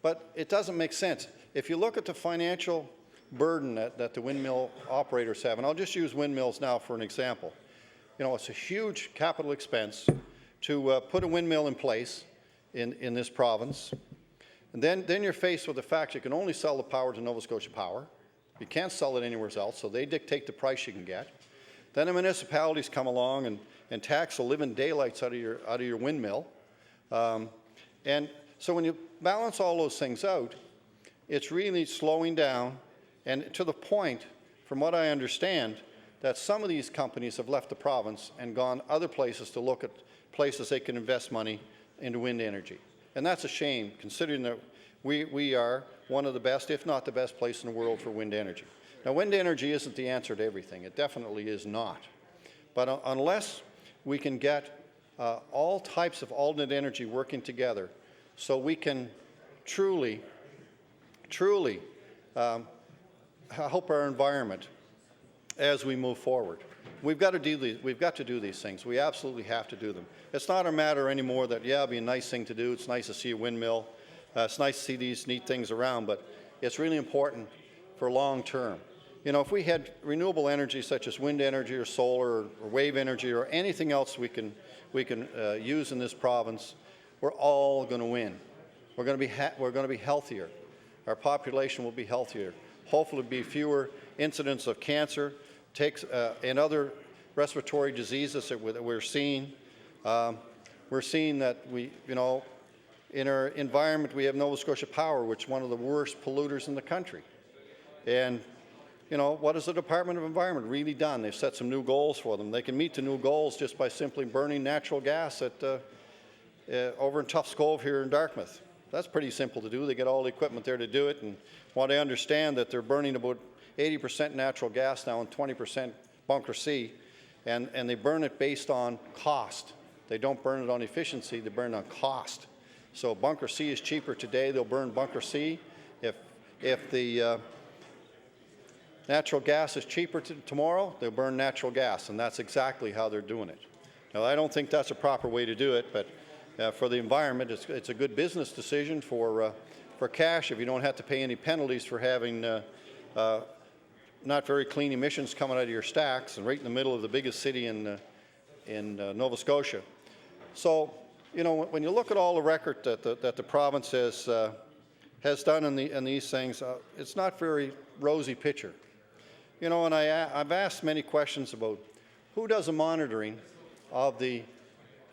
but it doesn't make sense. If you look at the financial burden that the windmill operators have, and I'll just use windmills now for an example. You know, it's a huge capital expense to put a windmill in place in this province. And then you're faced with the fact you can only sell the power to Nova Scotia Power. You can't sell it anywhere else, so they dictate the price you can get. Then the municipalities come along and tax the living daylights out of your windmill. And so when you balance all those things out, it's really slowing down, and to the point, from what I understand, that some of these companies have left the province and gone other places to look at places they can invest money into wind energy. And that's a shame, considering that we are one of the best, if not the best place in the world for wind energy. Now, wind energy isn't the answer to everything. It definitely is not. But unless we can get all types of alternate energy working together so we can truly help our environment as we move forward. We've got to do these things. We absolutely have to do them. It's not a matter anymore that, yeah, it'd be a nice thing to do. It's nice to see a windmill. It's nice to see these neat things around, but it's really important for long term. You know, if we had renewable energy such as wind energy or solar or wave energy or anything else we can use in this province, we're all going to win. We're going to be healthier. Our population will be healthier. Hopefully, there'll be fewer incidents of cancer, and other respiratory diseases that we're seeing. We're seeing that in our environment, we have Nova Scotia Power, which is one of the worst polluters in the country. And, you know, what has the Department of Environment really done? They've set some new goals for them. They can meet the new goals just by simply burning natural gas over in Tufts Cove here in Dartmouth. That's pretty simple to do. They get all the equipment there to do it. And what I understand that they're burning about 80% natural gas now and 20% bunker C, and they burn it based on cost. They don't burn it on efficiency, they burn it on cost. So bunker C is cheaper today, they'll burn bunker C. If the natural gas is cheaper tomorrow, they'll burn natural gas, and that's exactly how they're doing it. Now, I don't think that's a proper way to do it, but for the environment, it's a good business decision for cash if you don't have to pay any penalties for having not very clean emissions coming out of your stacks and right in the middle of the biggest city in Nova Scotia. So, you know, when you look at all the record that the province has done in these things, it's not very rosy picture. You know, and I've asked many questions about who does the monitoring of the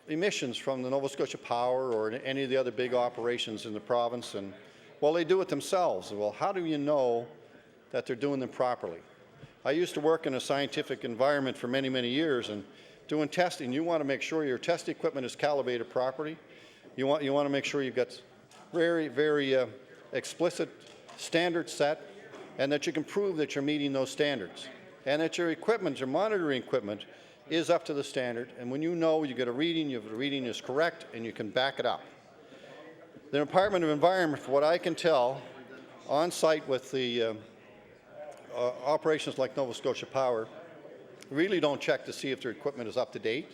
emissions from the Nova Scotia Power or any of the other big operations in the province, and well, they do it themselves. Well, how do you know that they're doing them properly? I used to work in a scientific environment for many, many years, and doing testing, you want to make sure your test equipment is calibrated properly. You want to make sure you've got very, very explicit standards set, and that you can prove that you're meeting those standards, and that your equipment, your monitoring equipment, is up to the standard. And when you know you get a reading, the reading is correct, and you can back it up. The Department of Environment, for what I can tell, on site with the operations like Nova Scotia Power, really don't check to see if their equipment is up to date.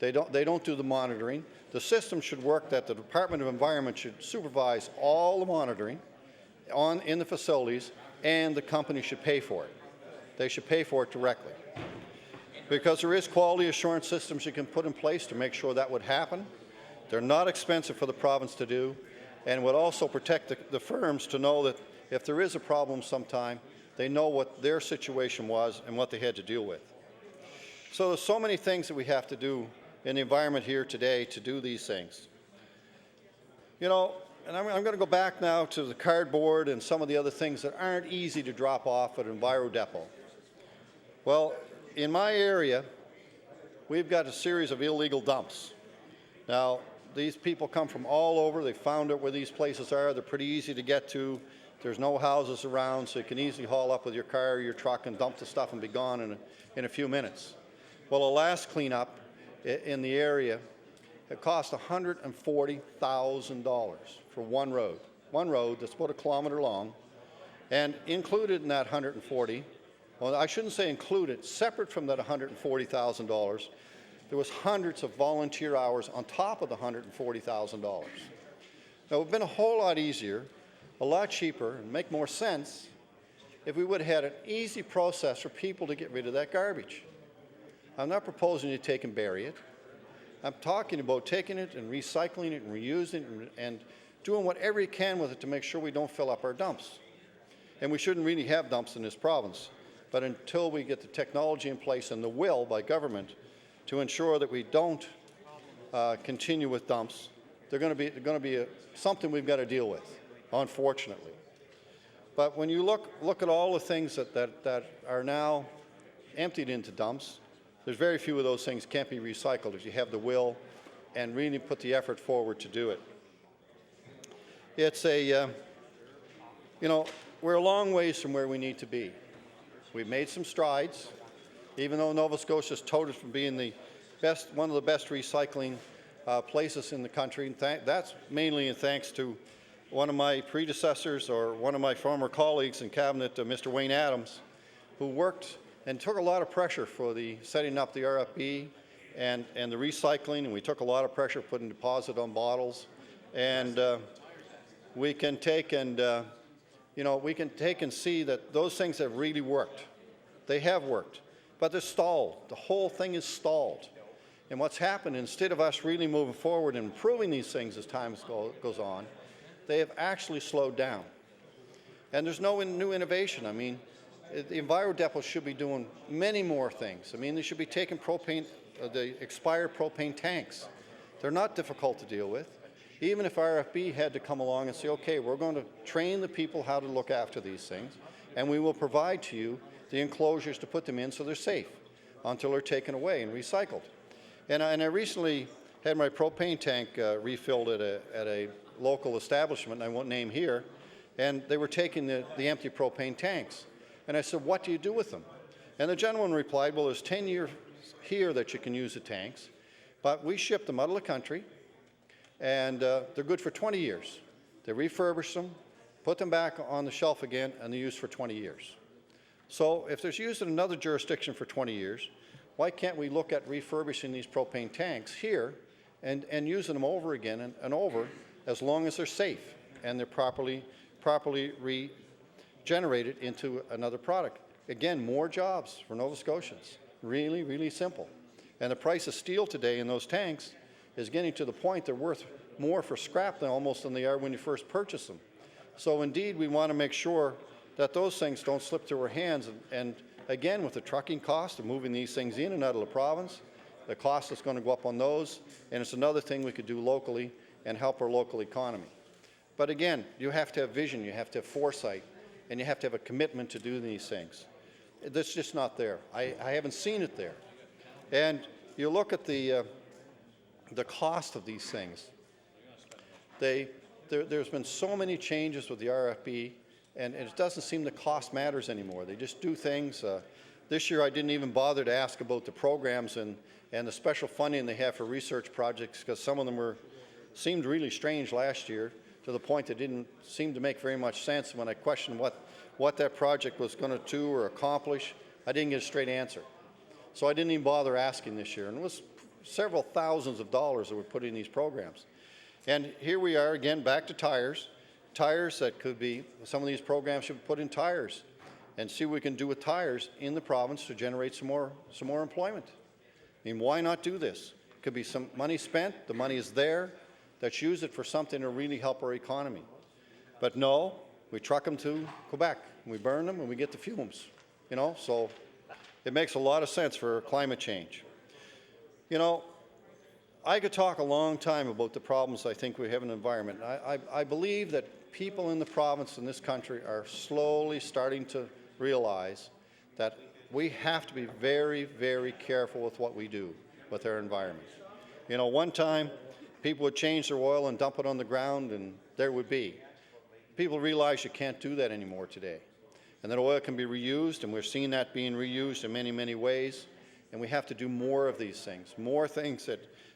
They don't do the monitoring. The system should work that the Department of Environment should supervise all the monitoring in the facilities, and the company should pay for it. They should pay for it directly. Because there is quality assurance systems you can put in place to make sure that would happen. They're not expensive for the province to do, and would also protect the firms to know that if there is a problem sometime, they know what their situation was and what they had to deal with. So there's so many things that we have to do in the environment here today to do these things. You know, and I'm going to go back now to the cardboard and some of the other things that aren't easy to drop off at an Enviro depot. Well, in my area, we've got a series of illegal dumps. Now, these people come from all over. They found out where these places are. They're pretty easy to get to. There's no houses around, so you can easily haul up with your car or your truck and dump the stuff and be gone in a few minutes. Well, the last cleanup in the area, it cost $140,000 for one road. One road that's about 1 kilometer long, and included in that 140, well, I shouldn't say included, separate from that $140,000, there was hundreds of volunteer hours on top of the $140,000. Now, it would have been a whole lot easier, a lot cheaper, and make more sense if we would have had an easy process for people to get rid of that garbage. I'm not proposing you take and bury it. I'm talking about taking it and recycling it and reusing it and doing whatever you can with it to make sure we don't fill up our dumps. And we shouldn't really have dumps in this province. But until we get the technology in place and the will by government to ensure that we don't continue with dumps, they're going to be something we've got to deal with, unfortunately. But when you look at all the things that are now emptied into dumps, there's very few of those things can't be recycled if you have the will and really put the effort forward to do it. It's you know, we're a long ways from where we need to be. We've made some strides, even though Nova Scotia's touted from being one of the best recycling places in the country. And that's mainly in thanks to one of my predecessors or one of my former colleagues in cabinet, Mr. Wayne Adams, who worked and took a lot of pressure for the setting up the RFB and the recycling, and we took a lot of pressure putting deposit on bottles. And we can take and see that those things have really worked. They have worked, but they're stalled. The whole thing is stalled. And what's happened, instead of us really moving forward and improving these things as time goes on, they have actually slowed down. And there's no new innovation. I mean, the Enviro depot should be doing many more things. I mean, they should be taking propane, the expired propane tanks. They're not difficult to deal with. Even if RFB had to come along and say, okay, we're going to train the people how to look after these things, and we will provide to you the enclosures to put them in so they're safe until they're taken away and recycled. And I recently had my propane tank refilled at a local establishment, I won't name here, and they were taking the empty propane tanks. And I said, what do you do with them? And the gentleman replied, well, there's 10 years here that you can use the tanks, but we ship them out of the country, and they're good for 20 years. They refurbish them, put them back on the shelf again, and they're used for 20 years. So if there's used in another jurisdiction for 20 years, why can't we look at refurbishing these propane tanks here and using them over again and over as long as they're safe and they're properly regenerated into another product? Again, more jobs for Nova Scotians. Really, really simple. And the price of steel today in those tanks is getting to the point they're worth more for scrap than they are when you first purchase them. So indeed, we want to make sure that those things don't slip through our hands. And again, with the trucking cost of moving these things in and out of the province, the cost is going to go up on those, and it's another thing we could do locally and help our local economy. But again, you have to have vision, you have to have foresight, and you have to have a commitment to do these things. That's just not there. I haven't seen it there. And you look at the cost of these things. there's been so many changes with the RFP, and it doesn't seem the cost matters anymore. They just do things. This year I didn't even bother to ask about the programs and the special funding they have for research projects, because some of them seemed really strange last year, to the point that didn't seem to make very much sense. When I questioned what that project was going to do or accomplish, I didn't get a straight answer. So I didn't even bother asking this year, and it was several thousands of dollars that were put in these programs. And here we are again, back to tires that could be, some of these programs should put in tires and see what we can do with tires in the province to generate some more employment. I mean, why not do this? Could be some money spent, the money is there, let's use it for something to really help our economy. But no, we truck them to Quebec, and we burn them, and we get the fumes, you know, so it makes a lot of sense for climate change. You know, I could talk a long time about the problems I think we have in the environment. I believe that people in the province and this country are slowly starting to realize that we have to be very, very careful with what we do with our environment. You know, one time people would change their oil and dump it on the ground, and there would be. People realize you can't do that anymore today. And that oil can be reused, and we're seeing that being reused in many, many ways. And we have to do more of these things, more things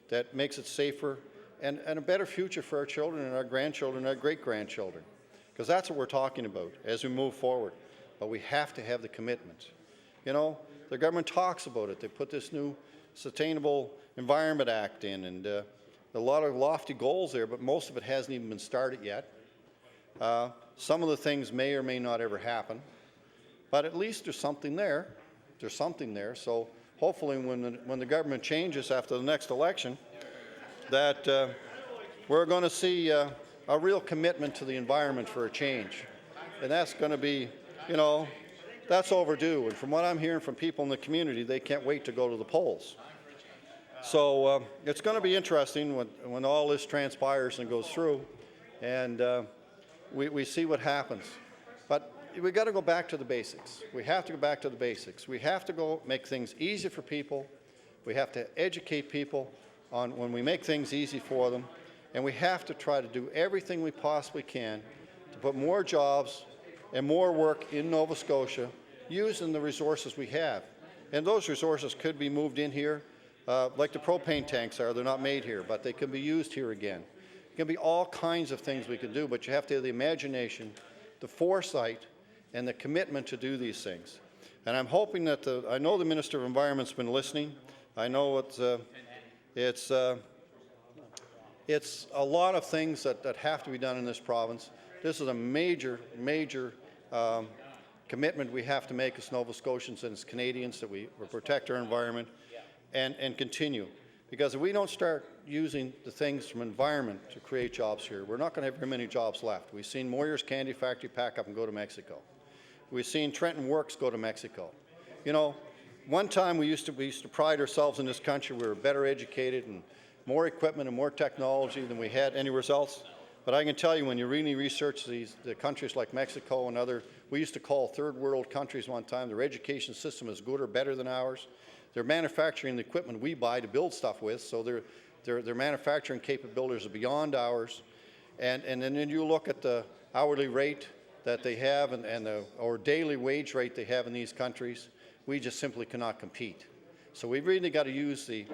that makes it safer and a better future for our children and our grandchildren and our great-grandchildren. Because that's what we're talking about as we move forward. But we have to have the commitment. You know, the government talks about it. They put this new Sustainable Environment Act in, and a lot of lofty goals there, but most of it hasn't even been started yet. Some of the things may or may not ever happen, but at least there's something there. There's something there. So hopefully when the government changes after the next election, that we're going to see a real commitment to the environment for a change. And that's going to be, you know, that's overdue. And from what I'm hearing from people in the community, they can't wait to go to the polls. So it's going to be interesting when all this transpires and goes through, and we see what happens. But we've got to go back to the basics. We have to go back to the basics. We have to go make things easy for people. We have to educate people on when we make things easy for them. And we have to try to do everything we possibly can to put more jobs and more work in Nova Scotia using the resources we have. And those resources could be moved in here, like the propane tanks are. They're not made here, but they can be used here again. It can be all kinds of things we can do, but you have to have the imagination, the foresight, and the commitment to do these things. And I'm hoping that I know the Minister of Environment's been listening. I know it's a lot of things that have to be done in this province. This is a major, major commitment we have to make as Nova Scotians and as Canadians, that we protect our environment and continue. Because if we don't start using the things from environment to create jobs here, we're not going to have very many jobs left. We've seen Moyer's Candy Factory pack up and go to Mexico. We've seen Trenton Works go to Mexico. You know, one time we used to pride ourselves in this country. We were better educated and more equipment and more technology than we had anywhere else. But I can tell you, when you really research the countries like Mexico and other, we used to call third world countries one time, their education system is good or better than ours. They're manufacturing the equipment we buy to build stuff with, so their manufacturing capabilities are beyond ours. And then you look at the hourly rate that they have or daily wage rate they have in these countries, we just simply cannot compete. So we've really got to use the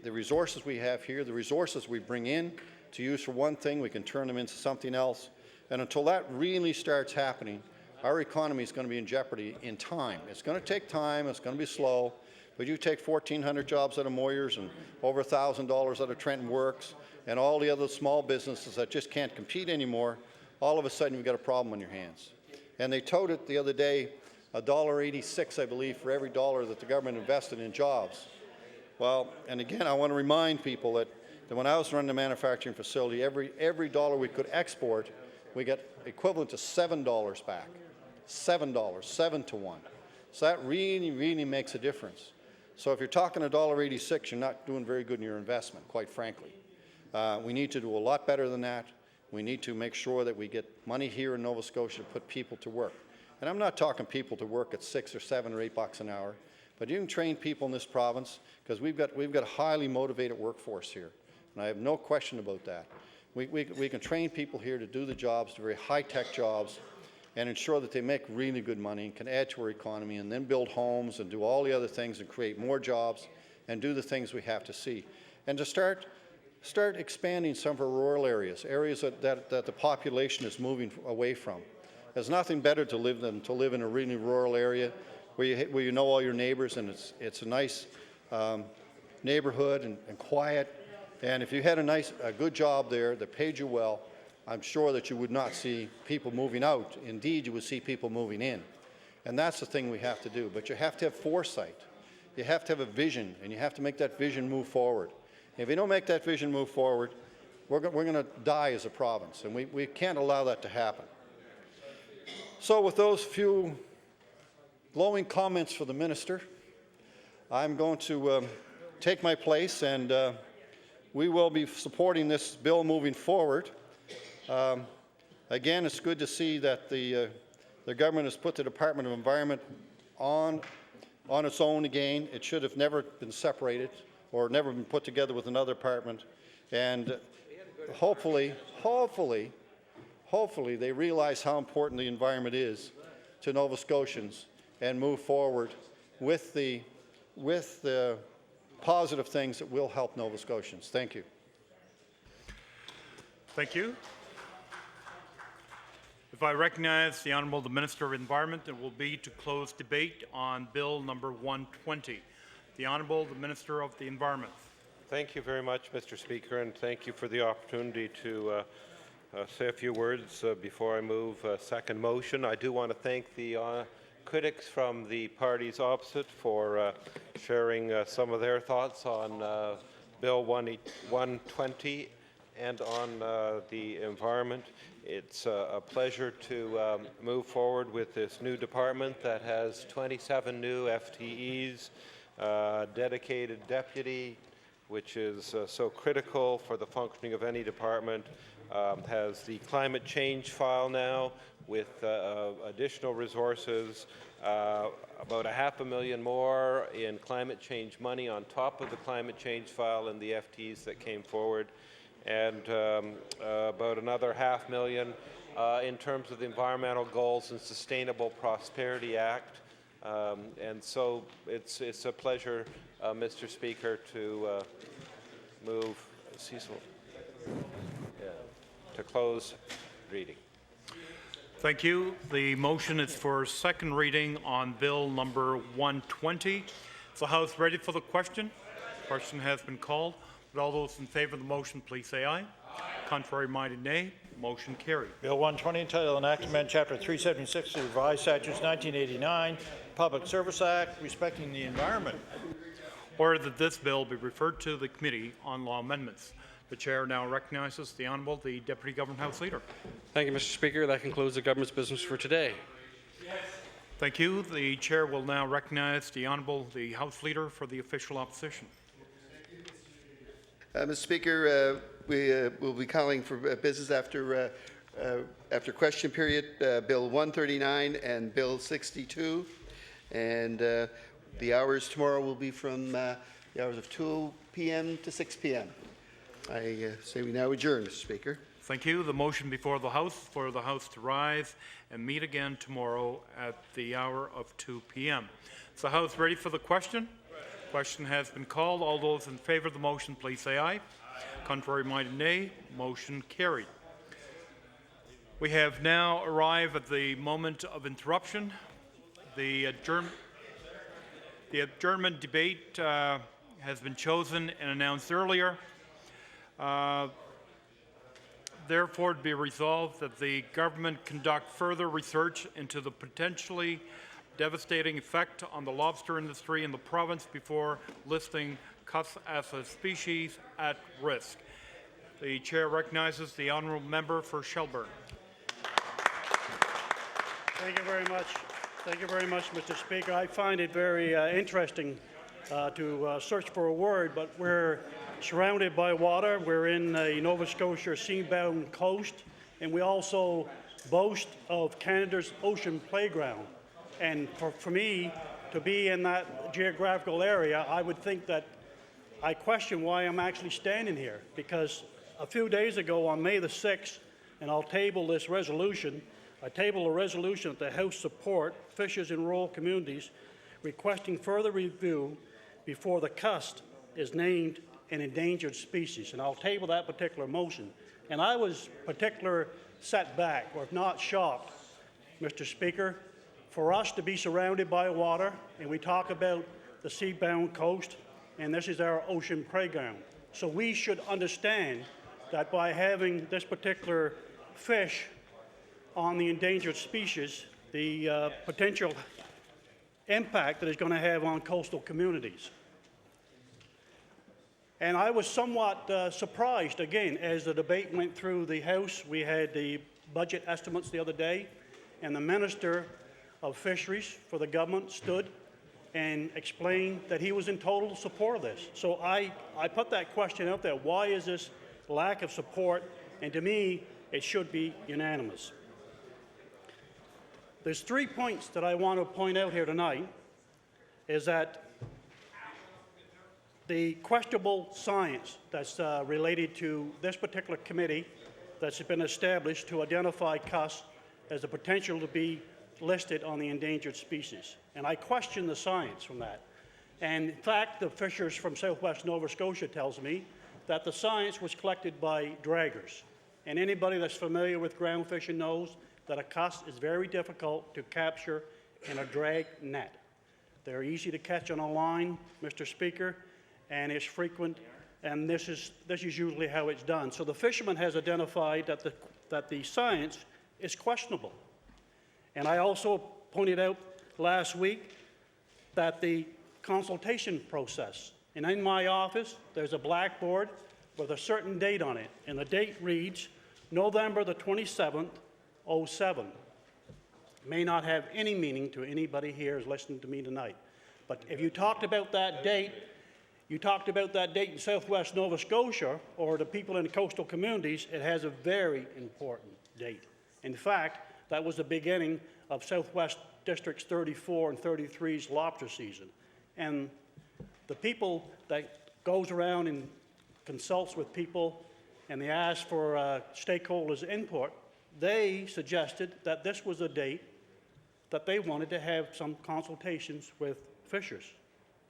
resources we have here, the resources we bring in to use for one thing, we can turn them into something else. And until that really starts happening, our economy is going to be in jeopardy in time. It's going to take time, it's going to be slow, but you take 1,400 jobs out of Moyers and over $1,000 out of Trenton Works and all the other small businesses that just can't compete anymore, all of a sudden you've got a problem on your hands. And they touted the other day $1.86, I believe, for every dollar that the government invested in jobs. Well, and again, I want to remind people that when I was running the manufacturing facility, every dollar we could export, we get equivalent to $7 back. $7, 7 to 1. So that really, really makes a difference. So if you're talking $1.86, you're not doing very good in your investment, quite frankly. We need to do a lot better than that. We need to make sure that we get money here in Nova Scotia to put people to work. And I'm not talking people to work at $6 or $7 or $8 an hour, but you can train people in this province, because we've got a highly motivated workforce here, and I have no question about that. We can train people here to do the jobs, the very high-tech jobs, and ensure that they make really good money and can add to our economy, and then build homes and do all the other things and create more jobs and do the things we have to see. And to start expanding some of our rural areas that the population is moving away from. There's nothing better to live than to live in a really rural area where you know all your neighbors, and it's a nice neighborhood and quiet. And if you had a good job there that paid you well, I'm sure that you would not see people moving out. Indeed, you would see people moving in. And that's the thing we have to do. But you have to have foresight. You have to have a vision, and you have to make that vision move forward. If you don't make that vision move forward, we're going to die as a province, and we can't allow that to happen. So with those few glowing comments for the minister, I'm going to take my place, and we will be supporting this bill moving forward. Again, it's good to see that the government has put the Department of Environment on its own again. It should have never been separated or never been put together with another department. And hopefully they realize how important the environment is to Nova Scotians and move forward with the positive things that will help Nova Scotians. Thank you. Thank you. If I recognize the Honourable the Minister of Environment, it will be to close debate on Bill number 120. The Honourable the Minister of the Environment. Thank you very much, Mr. Speaker, and thank you for the opportunity to say a few words before I move a second motion. I do want to thank the critics from the parties opposite for sharing some of their thoughts on Bill 120 and on the environment. It's a pleasure to move forward with this new department that has 27 new FTEs, dedicated deputy, which is so critical for the functioning of any department, has the climate change file now with additional resources, about $500,000 more in climate change money on top of the climate change file and the FTEs that came forward, and about another $500,000 in terms of the environmental goals and Sustainable Prosperity Act. And so it's a pleasure, Mr. Speaker, to move Cecil to close reading. Thank you. The motion is for second reading on Bill number 120. Is the House ready for the question? Question has been called. Would all those in favour of the motion please say aye. Contrary minded nay. Motion carried. Bill 120 entitled An Act to Amend Chapter 376 of the Revised Statutes 1989, Public Service Act, respecting the environment. Order that this bill be referred to the Committee on Law Amendments. The Chair now recognizes the Honourable the Deputy Government House Leader. Thank you, Mr. Speaker. That concludes the government's business for today. Thank you. The Chair will now recognize the Honourable the House Leader for the official opposition. Mr. Speaker, we will be calling for business after question period, Bill 139 and Bill 62. And the hours tomorrow will be from the hours of 2 p.m. to 6 p.m. I say we now adjourn, Mr. Speaker. Thank you. The motion before the House for the House to rise and meet again tomorrow at the hour of 2 p.m. Is the House ready for the question? Question has been called. All those in favour of the motion, please say aye. Contrary minded, nay. Motion carried. We have now arrived at the moment of interruption. The adjournment debate has been chosen and announced earlier. Therefore, it be resolved that the government conduct further research into the potentially devastating effect on the lobster industry in the province before listing cuss as a species at risk. The Chair recognizes the Honourable Member for Shelburne. Thank you very much. Thank you very much, Mr. Speaker. I find it very interesting to search for a word, but we're surrounded by water. We're in the Nova Scotia seabound coast, and we also boast of Canada's ocean playground. And for me to be in that geographical area, I would think that I question why I'm actually standing here, because a few days ago on May the 6th, and I'll table this resolution, I table a resolution that the House support fishers in rural communities requesting further review before the cuss is named an endangered species. And I'll table that particular motion. And I was particularly set back, or if not shocked, Mr. Speaker, for us to be surrounded by water, and we talk about the sea-bound coast, and this is our ocean playground. So we should understand that by having this particular fish on the endangered species, the potential impact that it's going to have on coastal communities. And I was somewhat surprised, again, as the debate went through the House. We had the budget estimates the other day, and the Minister of Fisheries for the government stood and explained that he was in total support of this. So I put that question out there. Why is this lack of support? And to me, it should be unanimous. There's 3 points that I want to point out here tonight, is that the questionable science that's related to this particular committee that's been established to identify cuss as a potential to be listed on the endangered species. And I question the science from that. And in fact, the fishers from southwest Nova Scotia tells me that the science was collected by draggers. And anybody that's familiar with ground fishing knows that a cuss is very difficult to capture in a drag net. They're easy to catch on a line, Mr. Speaker, and it's frequent, and this is usually how it's done. So the fisherman has identified that the science is questionable. And I also pointed out last week that the consultation process, and in my office, there's a blackboard with a certain date on it, and the date reads November the 27th, 07. May not have any meaning to anybody here who's listening to me tonight. But if you talked about that date, in southwest Nova Scotia, or the people in the coastal communities, it has a very important date. In fact, that was the beginning of Southwest Districts 34 and 33's lobster season. And the people that goes around and consults with people and they ask for stakeholders' input, they suggested that this was a date that they wanted to have some consultations with fishers.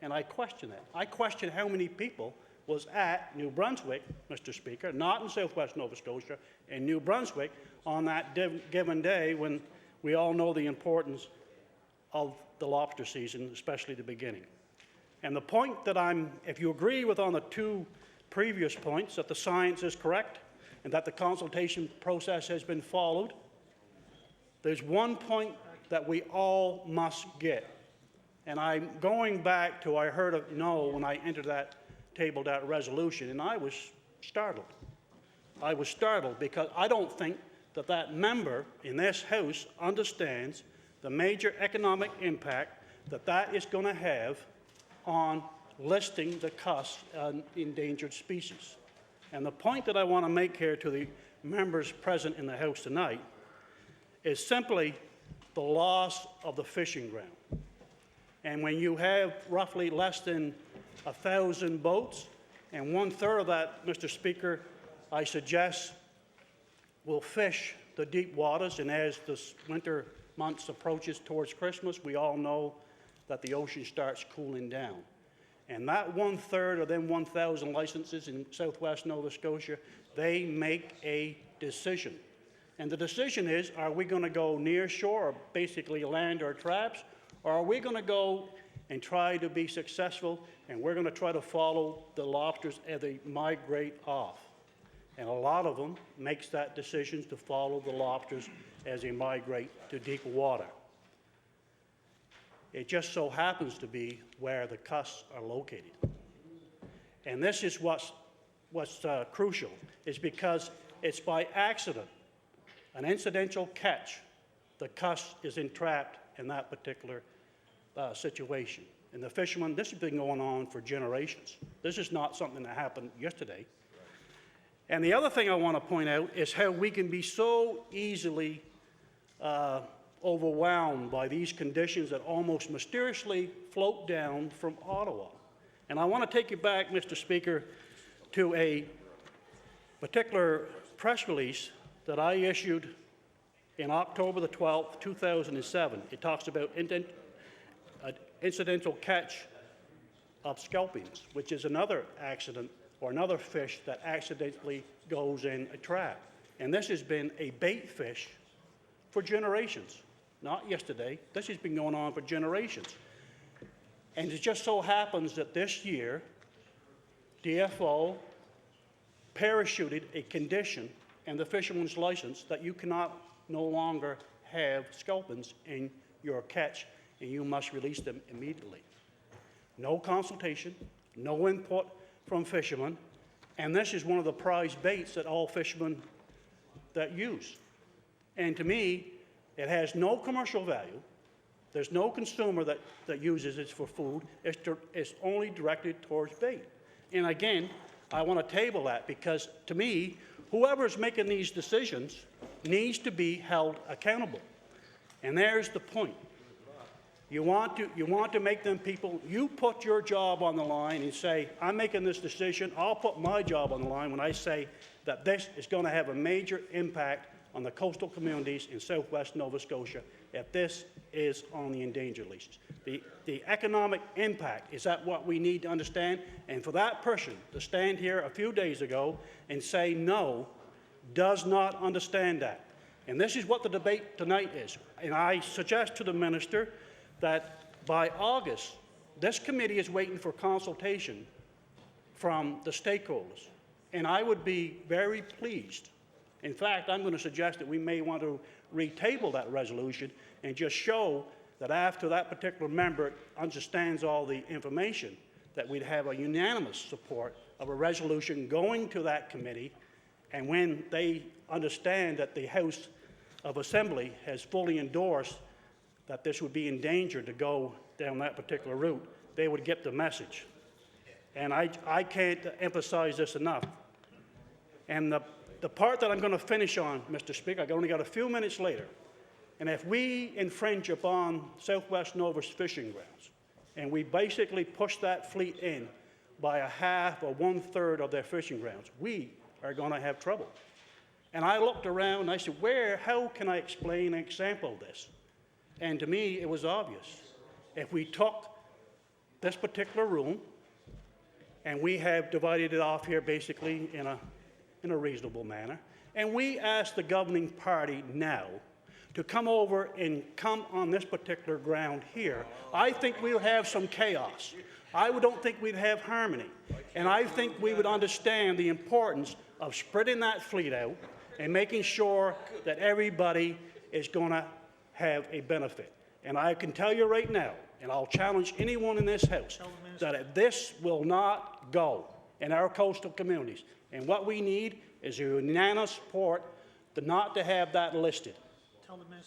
And I question that. I question how many people was at New Brunswick, Mr. Speaker, not in southwest Nova Scotia, in New Brunswick on that given day when we all know the importance of the lobster season, especially the beginning. And the point that if you agree with on the two previous points, that the science is correct and that the consultation process has been followed, there's one point that we all must get. And I'm going back to, I heard of no when I entered that tabled that resolution, and I was startled. I was startled because I don't think that that member in this House understands the major economic impact that that is going to have on listing the cuss endangered species. And the point that I want to make here to the members present in the House tonight is simply the loss of the fishing ground. And when you have roughly less than 1,000 boats, and 1/3 of that, Mr. Speaker, I suggest will fish the deep waters, and as the winter months approaches towards Christmas, we all know that the ocean starts cooling down. And that 1/3 of them 1,000 licenses in southwest Nova Scotia, they make a decision. And the decision is, are we going to go near shore, or basically land our traps, or are we going to go and try to be successful, and we're going to try to follow the lobsters as they migrate off? And a lot of them makes that decision to follow the lobsters as they migrate to deeper water. It just so happens to be where the cuss are located. And this is what's crucial, is because it's by accident, an incidental catch, the cuss is entrapped in that particular situation. And the fishermen, this has been going on for generations. This is not something that happened yesterday. And the other thing I want to point out is how we can be so easily overwhelmed by these conditions that almost mysteriously float down from Ottawa. And I want to take you back, Mr. Speaker, to a particular press release that I issued in October the 12th, 2007, it talks about incidental catch of scalpings, which is another accident or another fish that accidentally goes in a trap. And this has been a bait fish for generations, not yesterday. This has been going on for generations. And it just so happens that this year, DFO parachuted a condition in the fisherman's license that you cannot no longer have scalpings in your catch, and you must release them immediately. No consultation, no input from fishermen, and this is one of the prize baits that all fishermen that use. And to me, it has no commercial value. There's no consumer that uses it for food. It's only directed towards bait. And again, I want to table that because to me, whoever's making these decisions needs to be held accountable. And there's the point. You want to make them people, you put your job on the line and say, I'm making this decision, I'll put my job on the line when I say that this is going to have a major impact on the coastal communities in southwest Nova Scotia if this is on the endangered lists. The economic impact, is that what we need to understand? And for that person to stand here a few days ago and say no, does not understand that. And this is what the debate tonight is. And I suggest to the minister that by August, this committee is waiting for consultation from the stakeholders. And I would be very pleased. In fact, I'm going to suggest that we may want to retable that resolution and just show that after that particular member understands all the information, that we'd have a unanimous support of a resolution going to that committee. And when they understand that the House of Assembly has fully endorsed that this would be in danger to go down that particular route, they would get the message. And I can't emphasize this enough. And the part that I'm going to finish on, Mr. Speaker, I've only got a few minutes later, and if we infringe upon Southwest Nova's fishing grounds, and we basically push that fleet in by a half or one-third of their fishing grounds, we are going to have trouble. And I looked around and I said, how can I explain an example of this? And to me, it was obvious. If we took this particular room, and we have divided it off here basically in a reasonable manner, and we asked the governing party now to come over and come on this particular ground here, I think we'll have some chaos. I don't think we'd have harmony. And I think we would understand the importance of spreading that fleet out and making sure that everybody is going to have a benefit. And I can tell you right now, and I'll challenge anyone in this House, that this will not go in our coastal communities. And what we need is a unanimous support not to have that listed.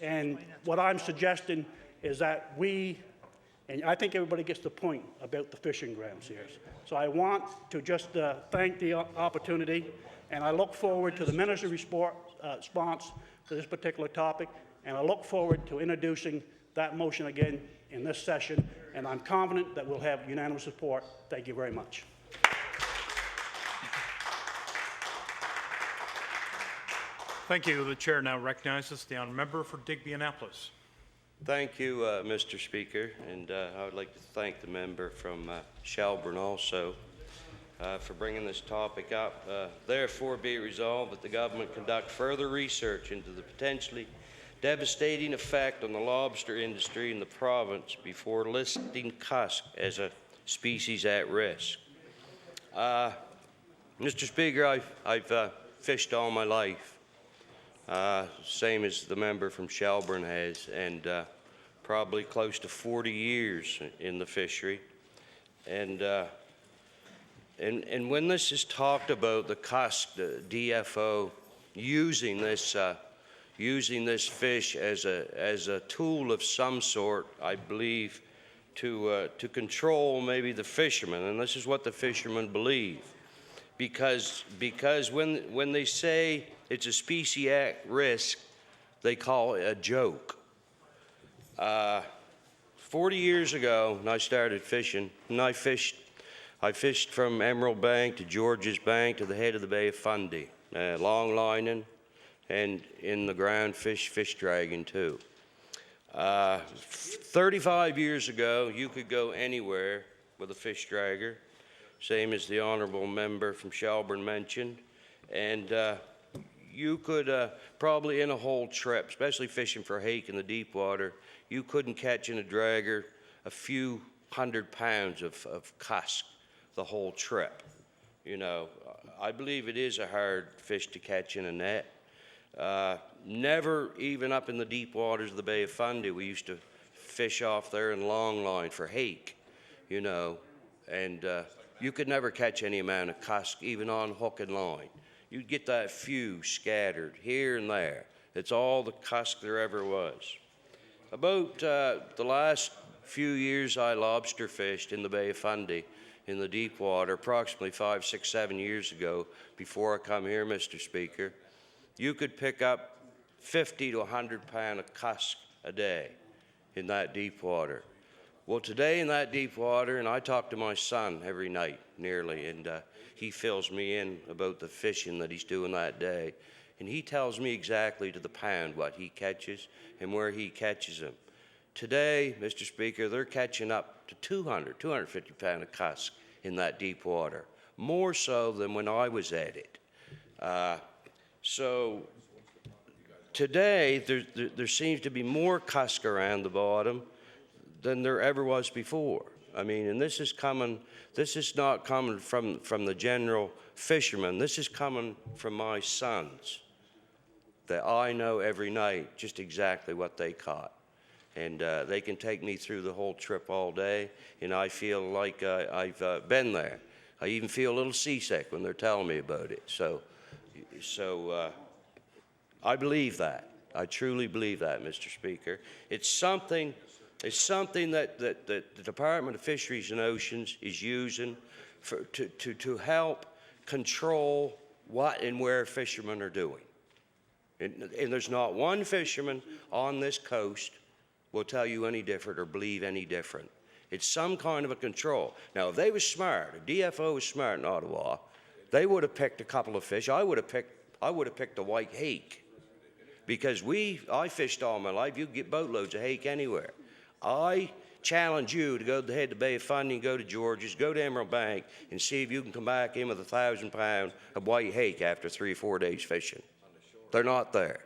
And what I'm suggesting is that and I think everybody gets the point about the fishing grounds here. So I want to just thank the opportunity, and I look forward to the minister's response to this particular topic, and I look forward to introducing that motion again in this session, and I'm confident that we'll have unanimous support. Thank you very much. Thank you. The chair now recognizes the honourable member for Digby-Annapolis. Thank you, Mr. Speaker, and I would like to thank the member from Shelburne also for bringing this topic up. Therefore, be it resolved that the government conduct further research into the potentially devastating effect on the lobster industry in the province before listing cusk as a species at risk. Mr. Speaker, I've fished all my life. Same as the member from Shelburne has, and probably close to 40 years in the fishery. And when this is talked about, the cusk, the DFO, using this fish as a tool of some sort, I believe, to control maybe the fishermen, and this is what the fishermen believe, because when they say it's a species at risk, they call it a joke. 40 years ago, when I started fishing, and I fished from Emerald Bank to George's Bank to the head of the Bay of Fundy. long lining, and in the ground fish dragging too. 35 years ago, you could go anywhere with a fish dragger, same as the honorable member from Shelburne mentioned, and you could probably in a whole trip, especially fishing for hake in the deep water, you couldn't catch in a dragger a few 100 pounds of cusk the whole trip. You know, I believe it is a hard fish to catch in a net. Never even up in the deep waters of the Bay of Fundy, we used to fish off there in long line for hake, you know, and you could never catch any amount of cusk even on hook and line. You'd get that few scattered here and there. It's all the cusk there ever was. About the last few years I lobster fished in the Bay of Fundy in the deep water, approximately 5, 6, 7 years ago, before I come here, Mr. Speaker, you could pick up 50 to 100 pounds of cusk a day in that deep water. Well, today in that deep water, and I talk to my son every night nearly, and he fills me in about the fishing that he's doing that day. And he tells me exactly to the pound what he catches and where he catches them. Today, Mr. Speaker, they're catching up to 200, 250 pounds of cusk in that deep water, more so than when I was at it. So today, there seems to be more cusk around the bottom than there ever was before. I mean, and this is not coming from the general fisherman. This is coming from my sons that I know every night just exactly what they caught. And they can take me through the whole trip all day, and I feel like I've been there. I even feel a little seasick when they're telling me about it. So I believe that. I truly believe that, Mr. Speaker. It's something that the Department of Fisheries and Oceans is using to help control what and where fishermen are doing. And there's not one fisherman on this coast will tell you any different or believe any different. It's some kind of a control. Now, if they were smart, if DFO was smart in Ottawa, they would have picked a couple of fish. I would have picked a white hake, because I fished all my life. You can get boatloads of hake anywhere. I challenge you to go to the Bay of Fundy and go to George's, go to Emerald Bank, and see if you can come back in with 1,000 pounds of white hake after 3 or 4 days fishing. They're not there.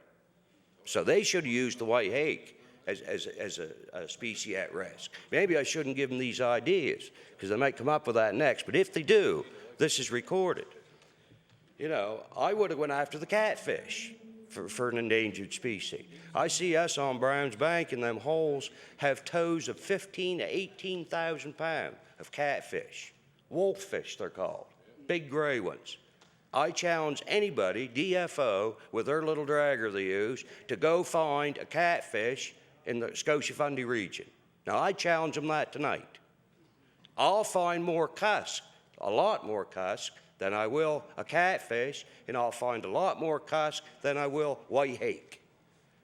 So they should have used the white hake as a species at risk. Maybe I shouldn't give them these ideas, because they might come up with that next. But if they do, this is recorded. You know, I would have went after the catfish for an endangered species. I see us on Browns Bank, and them holes have tows of 15 to 18,000 pounds of catfish. Wolffish, they're called. Big gray ones. I challenge anybody, DFO, with their little dragger they use, to go find a catfish in the Scotia Fundy region. Now, I challenge them that tonight. I'll find more cusk, a lot more cusk, than I will a catfish, and I'll find a lot more cusk than I will white hake.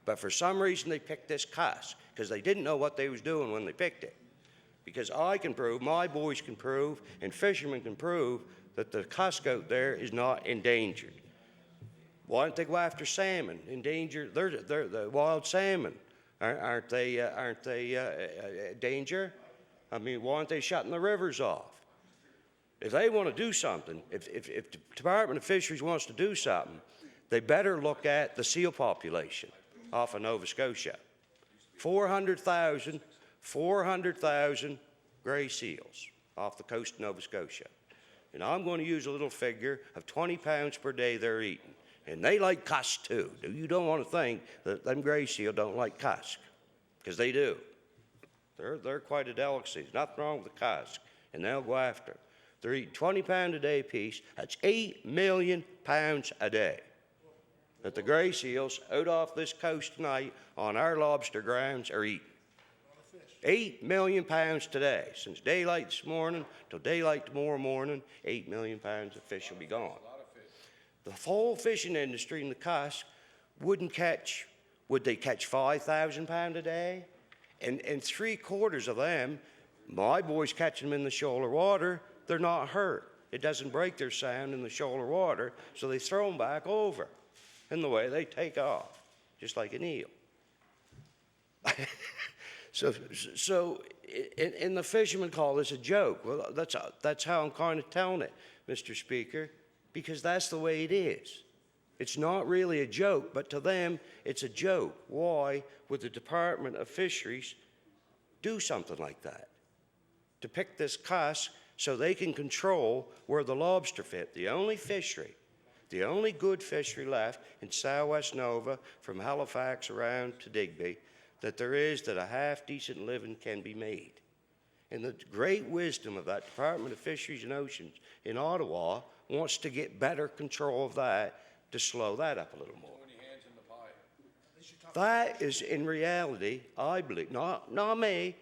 But for some reason, they picked this cusk, because they didn't know what they was doing when they picked it. Because I can prove, my boys can prove, and fishermen can prove that the cusk out there is not endangered. Why don't they go after salmon? Endangered, they're the wild salmon. Aren't they danger? I mean, why aren't they shutting the rivers off? If they want to do something, if the Department of Fisheries wants to do something, they better look at the seal population off of Nova Scotia. 400,000 gray seals off the coast of Nova Scotia. And I'm going to use a little figure of 20 pounds per day they're eating. And they like cusk too. You don't want to think that them gray seal don't like cusk, because they do. They're quite a delicacy. There's nothing wrong with the cusk, and they'll go after it. They're eating 20 pounds a day apiece. That's 8 million pounds a day that the gray seals out off this coast tonight on our lobster grounds are eating. 8 million pounds today. Since daylight this morning till daylight tomorrow morning, 8 million pounds of fish will be gone. The whole fishing industry in the cusk would they catch 5,000 pounds a day? And 3/4 of them, my boys catching them in the shoaler water, they're not hurt. It doesn't break their sound in the shoaler water, so they throw them back over. And the way they take off, just like an eel. So the fishermen call this a joke. Well, that's how I'm kind of telling it, Mr. Speaker, because that's the way it is. It's not really a joke, but to them, it's a joke. Why would the Department of Fisheries do something like that? To pick this cusk so they can control where the lobster fit. The only fishery, the only good fishery left in Southwest Nova from Halifax around to Digby that there is that a half-decent living can be made. And the great wisdom of that Department of Fisheries and Oceans in Ottawa wants to get better control of that to slow that up a little more. That is, in reality, I believe, not me,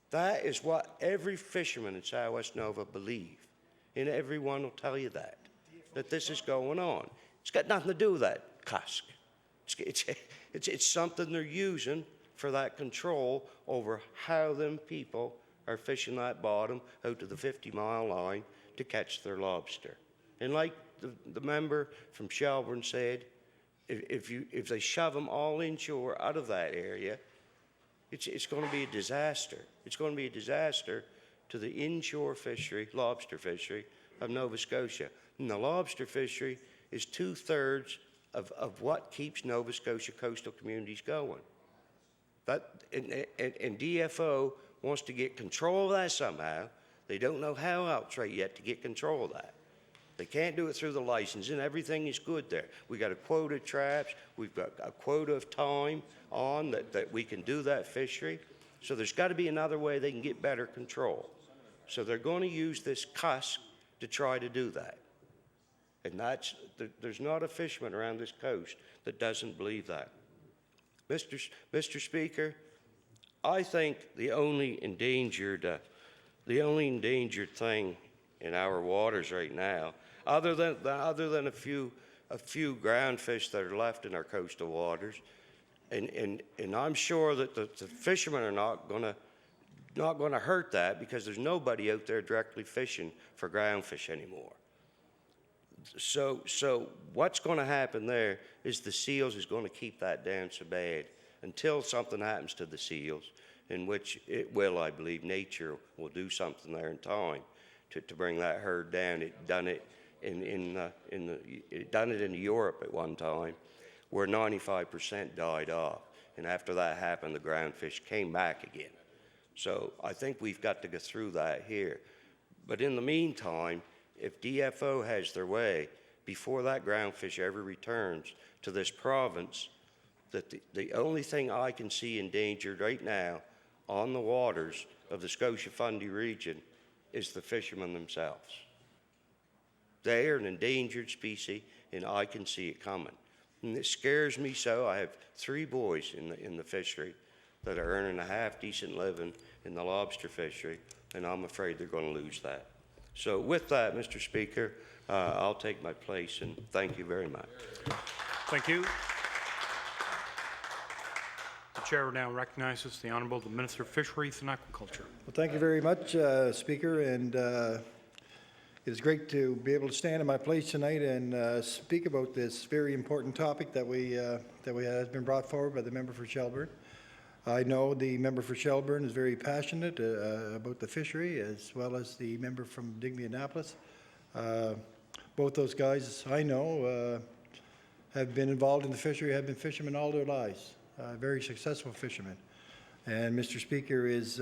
that is what every fisherman in Southwest Nova believe. And everyone will tell you that this is going on. It's got nothing to do with that cusk. It's something they're using for that control over how them people are fishing that bottom out to the 50-mile line to catch their lobster. And like the member from Shelburne said, if they shove them all inshore out of that area, it's going to be a disaster. It's going to be a disaster to the inshore fishery, lobster fishery of Nova Scotia. And the lobster fishery is 2/3 of what keeps Nova Scotia coastal communities going. And DFO wants to get control of that somehow. They don't know how else right yet to get control of that. They can't do it through the licensing. Everything is good there. We got a quota of traps. We've got a quota of time on that we can do that fishery. So there's got to be another way they can get better control. So they're going to use this cusk to try to do that. And there's not a fisherman around this coast that doesn't believe that. Mr. Speaker, I think the only endangered thing in our waters right now, other than a few groundfish that are left in our coastal waters, and I'm sure that the fishermen are not going to hurt that because there's nobody out there directly fishing for groundfish anymore. So what's going to happen there is the seals is going to keep that down so bad until something happens to the seals, in which it will, I believe, nature will do something there in time to bring that herd down. It done it in Europe at one time, where 95% died off, and after that happened, the groundfish came back again. So I think we've got to go through that here. But in the meantime, if DFO has their way, before that groundfish ever returns to this province, that the only thing I can see endangered right now on the waters of the Scotia-Fundy region is the fishermen themselves. They are an endangered species, and I can see it coming. And it scares me so. I have 3 boys in the fishery that are earning a half-decent living in the lobster fishery, and I'm afraid they're going to lose that. So with that, Mr. Speaker, I'll take my place, and thank you very much. Thank you. The chair now recognizes the Honourable the Minister of Fisheries and Aquaculture. Well, thank you very much, Speaker, and it is great to be able to stand in my place tonight and speak about this very important topic that has been brought forward by the member for Shelburne. I know the member for Shelburne is very passionate about the fishery, as well as the member from Digby Annapolis. Both those guys I know have been involved in the fishery, have been fishermen all their lives, very successful fishermen. And Mr. Speaker, it's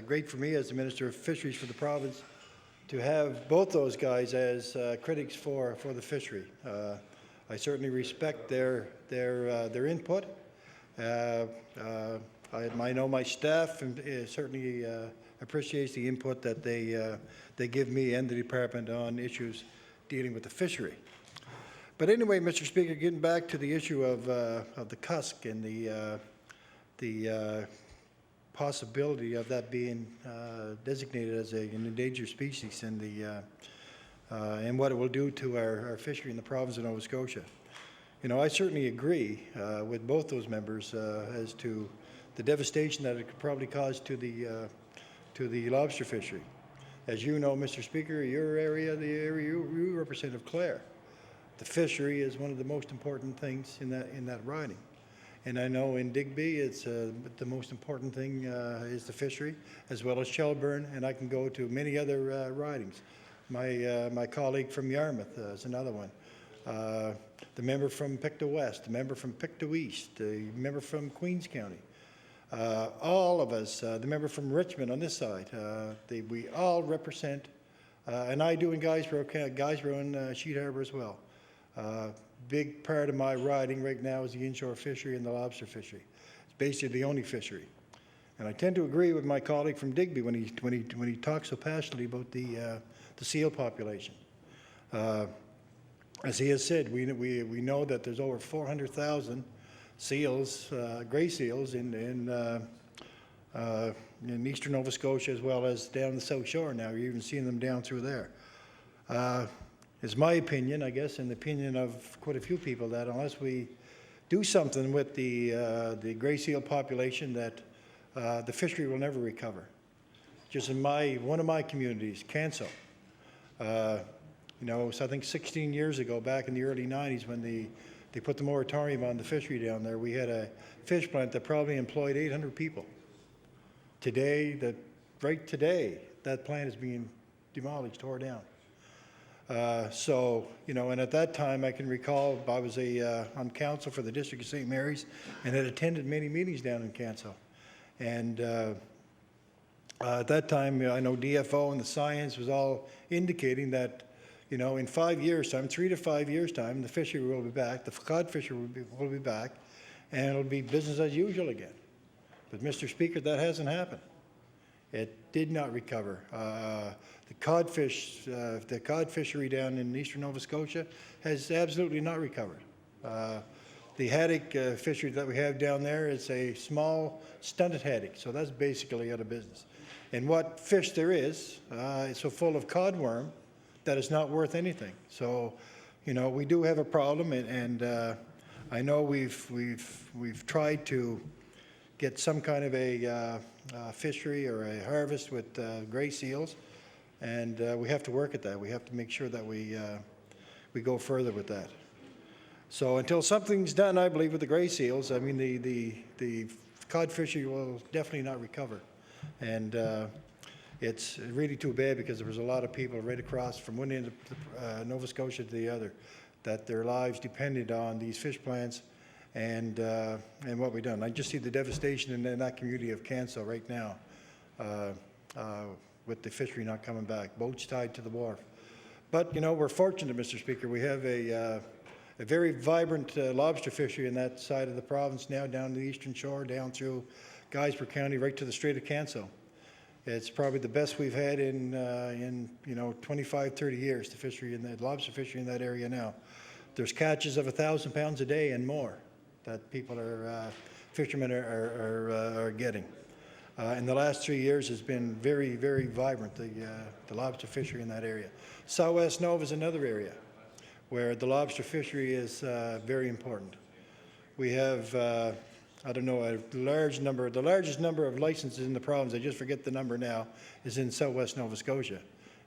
great for me as the Minister of Fisheries for the province to have both those guys as critics for the fishery. I certainly respect their input. I know my staff certainly appreciates the input that they give me and the department on issues dealing with the fishery. But anyway, Mr. Speaker, getting back to the issue of the cusk and the possibility of that being designated as an endangered species and what it will do to our fishery in the province of Nova Scotia. You know, I certainly agree with both those members as to the devastation that it could probably cause to the lobster fishery. As you know, Mr. Speaker, your area, the area you represent of Clare, the fishery is one of the most important things in that riding. And I know in Digby, it's the most important thing is the fishery, as well as Shelburne, and I can go to many other ridings. My colleague from Yarmouth is another one. The member from Pictou West, the member from Pictou East, the member from Queens County. All of us, the member from Richmond on this side, we all represent, and I do in Guysborough and Sheet Harbour as well. Big part of my riding right now is the inshore fishery and the lobster fishery. It's basically the only fishery. And I tend to agree with my colleague from Digby when he talks so passionately about the seal population. As he has said, we know that there's over 400,000 seals, gray seals in eastern Nova Scotia as well as down the South Shore now. You're even seeing them down through there. It's my opinion, I guess, and the opinion of quite a few people, that unless we do something with the gray seal population, that the fishery will never recover. Just in one of my communities, Canso, so I think 16 years ago, back in the early 90s, when they put the moratorium on the fishery down there, we had a fish plant that probably employed 800 people. Right today, that plant is being demolished, tore down. And at that time, I can recall I was on council for the District of St. Mary's and had attended many meetings down in Canso. And at that time, I know DFO and the science was all indicating that, in 5 years' time, 3 to 5 years' time, the fishery will be back, the cod fishery will be back, and it'll be business as usual again. But, Mr. Speaker, that hasn't happened. It did not recover. The cod fishery down in eastern Nova Scotia has absolutely not recovered. The haddock fishery that we have down there is a small stunted haddock, so that's basically out of business. And what fish there is, it's so full of codworm that it's not worth anything. So, we do have a problem, and I know we've tried to get some kind of a fishery or a harvest with gray seals, and we have to work at that. We have to make sure that we go further with that. So until something's done, I believe, with the gray seals, I mean, the cod fishery will definitely not recover. And it's really too bad, because there was a lot of people right across from one end of Nova Scotia to the other that their lives depended on these fish plants and what we've done. I just see the devastation in that community of Canso right now with the fishery not coming back, boats tied to the wharf. But, we're fortunate, Mr. Speaker. We have a very vibrant lobster fishery in that side of the province now, down the eastern shore, down through Guysborough County, right to the Strait of Canso. It's probably the best we've had in 25, 30 years, the fishery in the lobster fishery in that area now. There's catches of 1,000 pounds a day and more that fishermen are getting. In the last 3 years has been very, very vibrant, the lobster fishery in that area. Southwest Nova is another area where the lobster fishery is very important. We have, the largest number of licenses in the province, I just forget the number now, is in Southwest Nova Scotia.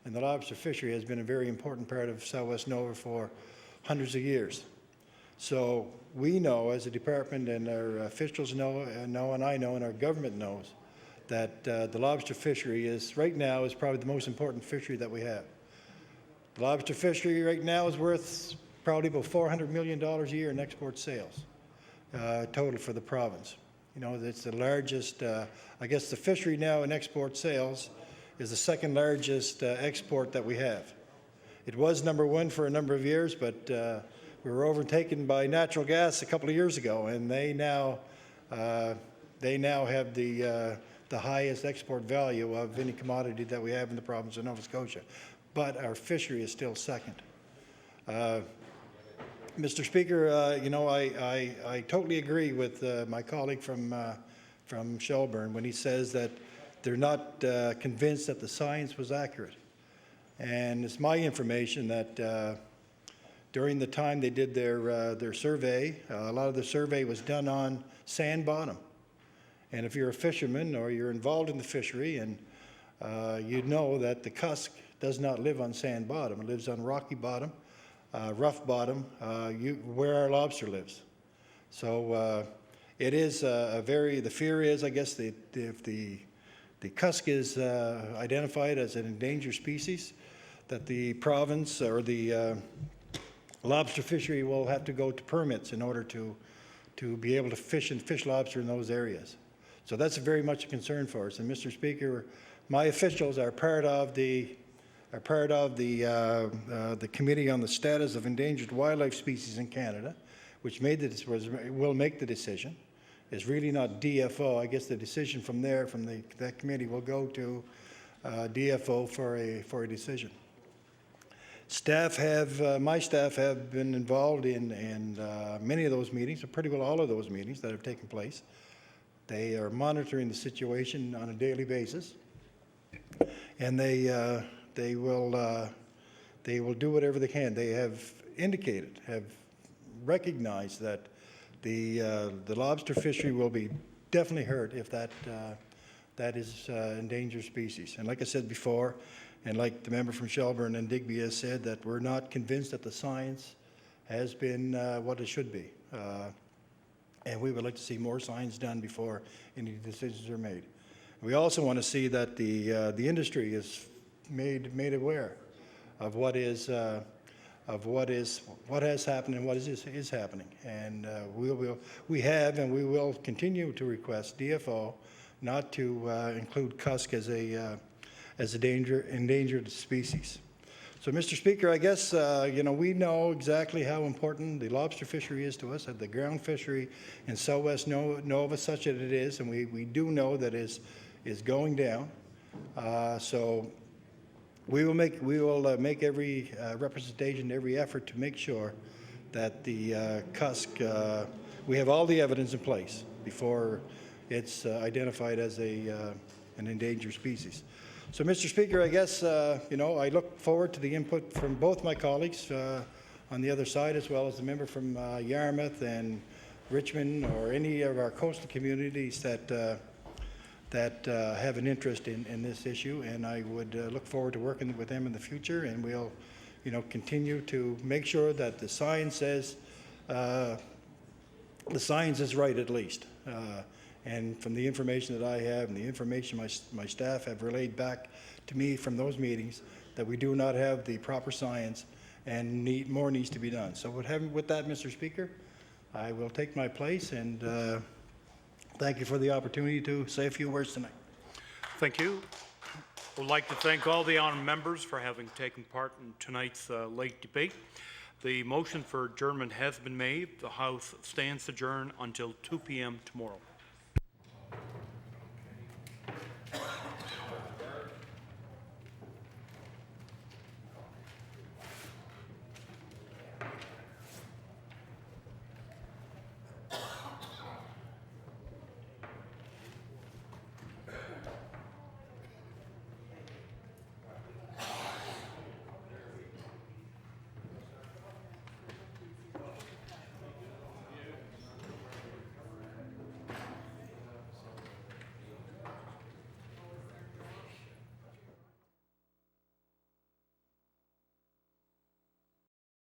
And the lobster fishery has been a very important part of Southwest Nova for hundreds of years. So we know, as a department, and our officials know, and I know, and our government knows, that the lobster fishery right now is probably the most important fishery that we have. The lobster fishery right now is worth probably about $400 million a year in export sales, total for the province. It's the largest, I guess the fishery now in export sales is the second largest export that we have. It was number one for a number of years, but we were overtaken by natural gas a couple of years ago, and they now have the highest export value of any commodity that we have in the province of Nova Scotia. But our fishery is still second. Mr. Speaker, I totally agree with my colleague from Shelburne when he says that they're not convinced that the science was accurate. And it's my information that during the time they did their survey, a lot of the survey was done on sand bottom. And if you're a fisherman or you're involved in the fishery, and you know that the cusk does not live on sand bottom. It lives on rocky bottom, rough bottom, where our lobster lives. So it is the fear is, I guess, if the cusk is identified as an endangered species, that the province or the lobster fishery will have to go to permits in order to be able to fish lobster in those areas. So that's very much a concern for us. And Mr. Speaker, my officials are part of the Committee on the Status of Endangered Wildlife Species in Canada, which will make the decision. It's really not DFO. I guess the decision from there, that committee, will go to DFO for a decision. My staff have been involved in many of those meetings, or pretty well all of those meetings that have taken place. They are monitoring the situation on a daily basis, and they will do whatever they can. They have recognized that the lobster fishery will be definitely hurt if that is endangered species. And like I said before, and like the member from Shelburne and Digby has said, that we're not convinced that the science has been what it should be. And we would like to see more science done before any decisions are made. We also want to see that the industry is made aware of what has happened and what is happening. And we have and we will continue to request DFO not to include cusk as a endangered species. So, Mr. Speaker, I guess we know exactly how important the lobster fishery is to us, the ground fishery in Southwest Nova, such that it is, and we do know that is going down. So we will make every representation, every effort to make sure that the cusk, we have all the evidence in place before it's identified as an endangered species. So, Mr. Speaker, I guess, I look forward to the input from both my colleagues on the other side, as well as the member from Yarmouth and Richmond, or any of our coastal communities that have an interest in this issue. And I would look forward to working with them in the future, and we'll, continue to make sure that the science is right, at least. And from the information that I have and the information my staff have relayed back to me from those meetings, that we do not have the proper science and more needs to be done. So with that, Mr. Speaker, I will take my place, and thank you for the opportunity to say a few words tonight. Thank you. I would like to thank all the honourable members for having taken part in tonight's late debate. The motion for adjournment has been made. The House stands adjourned until 2 p.m. tomorrow.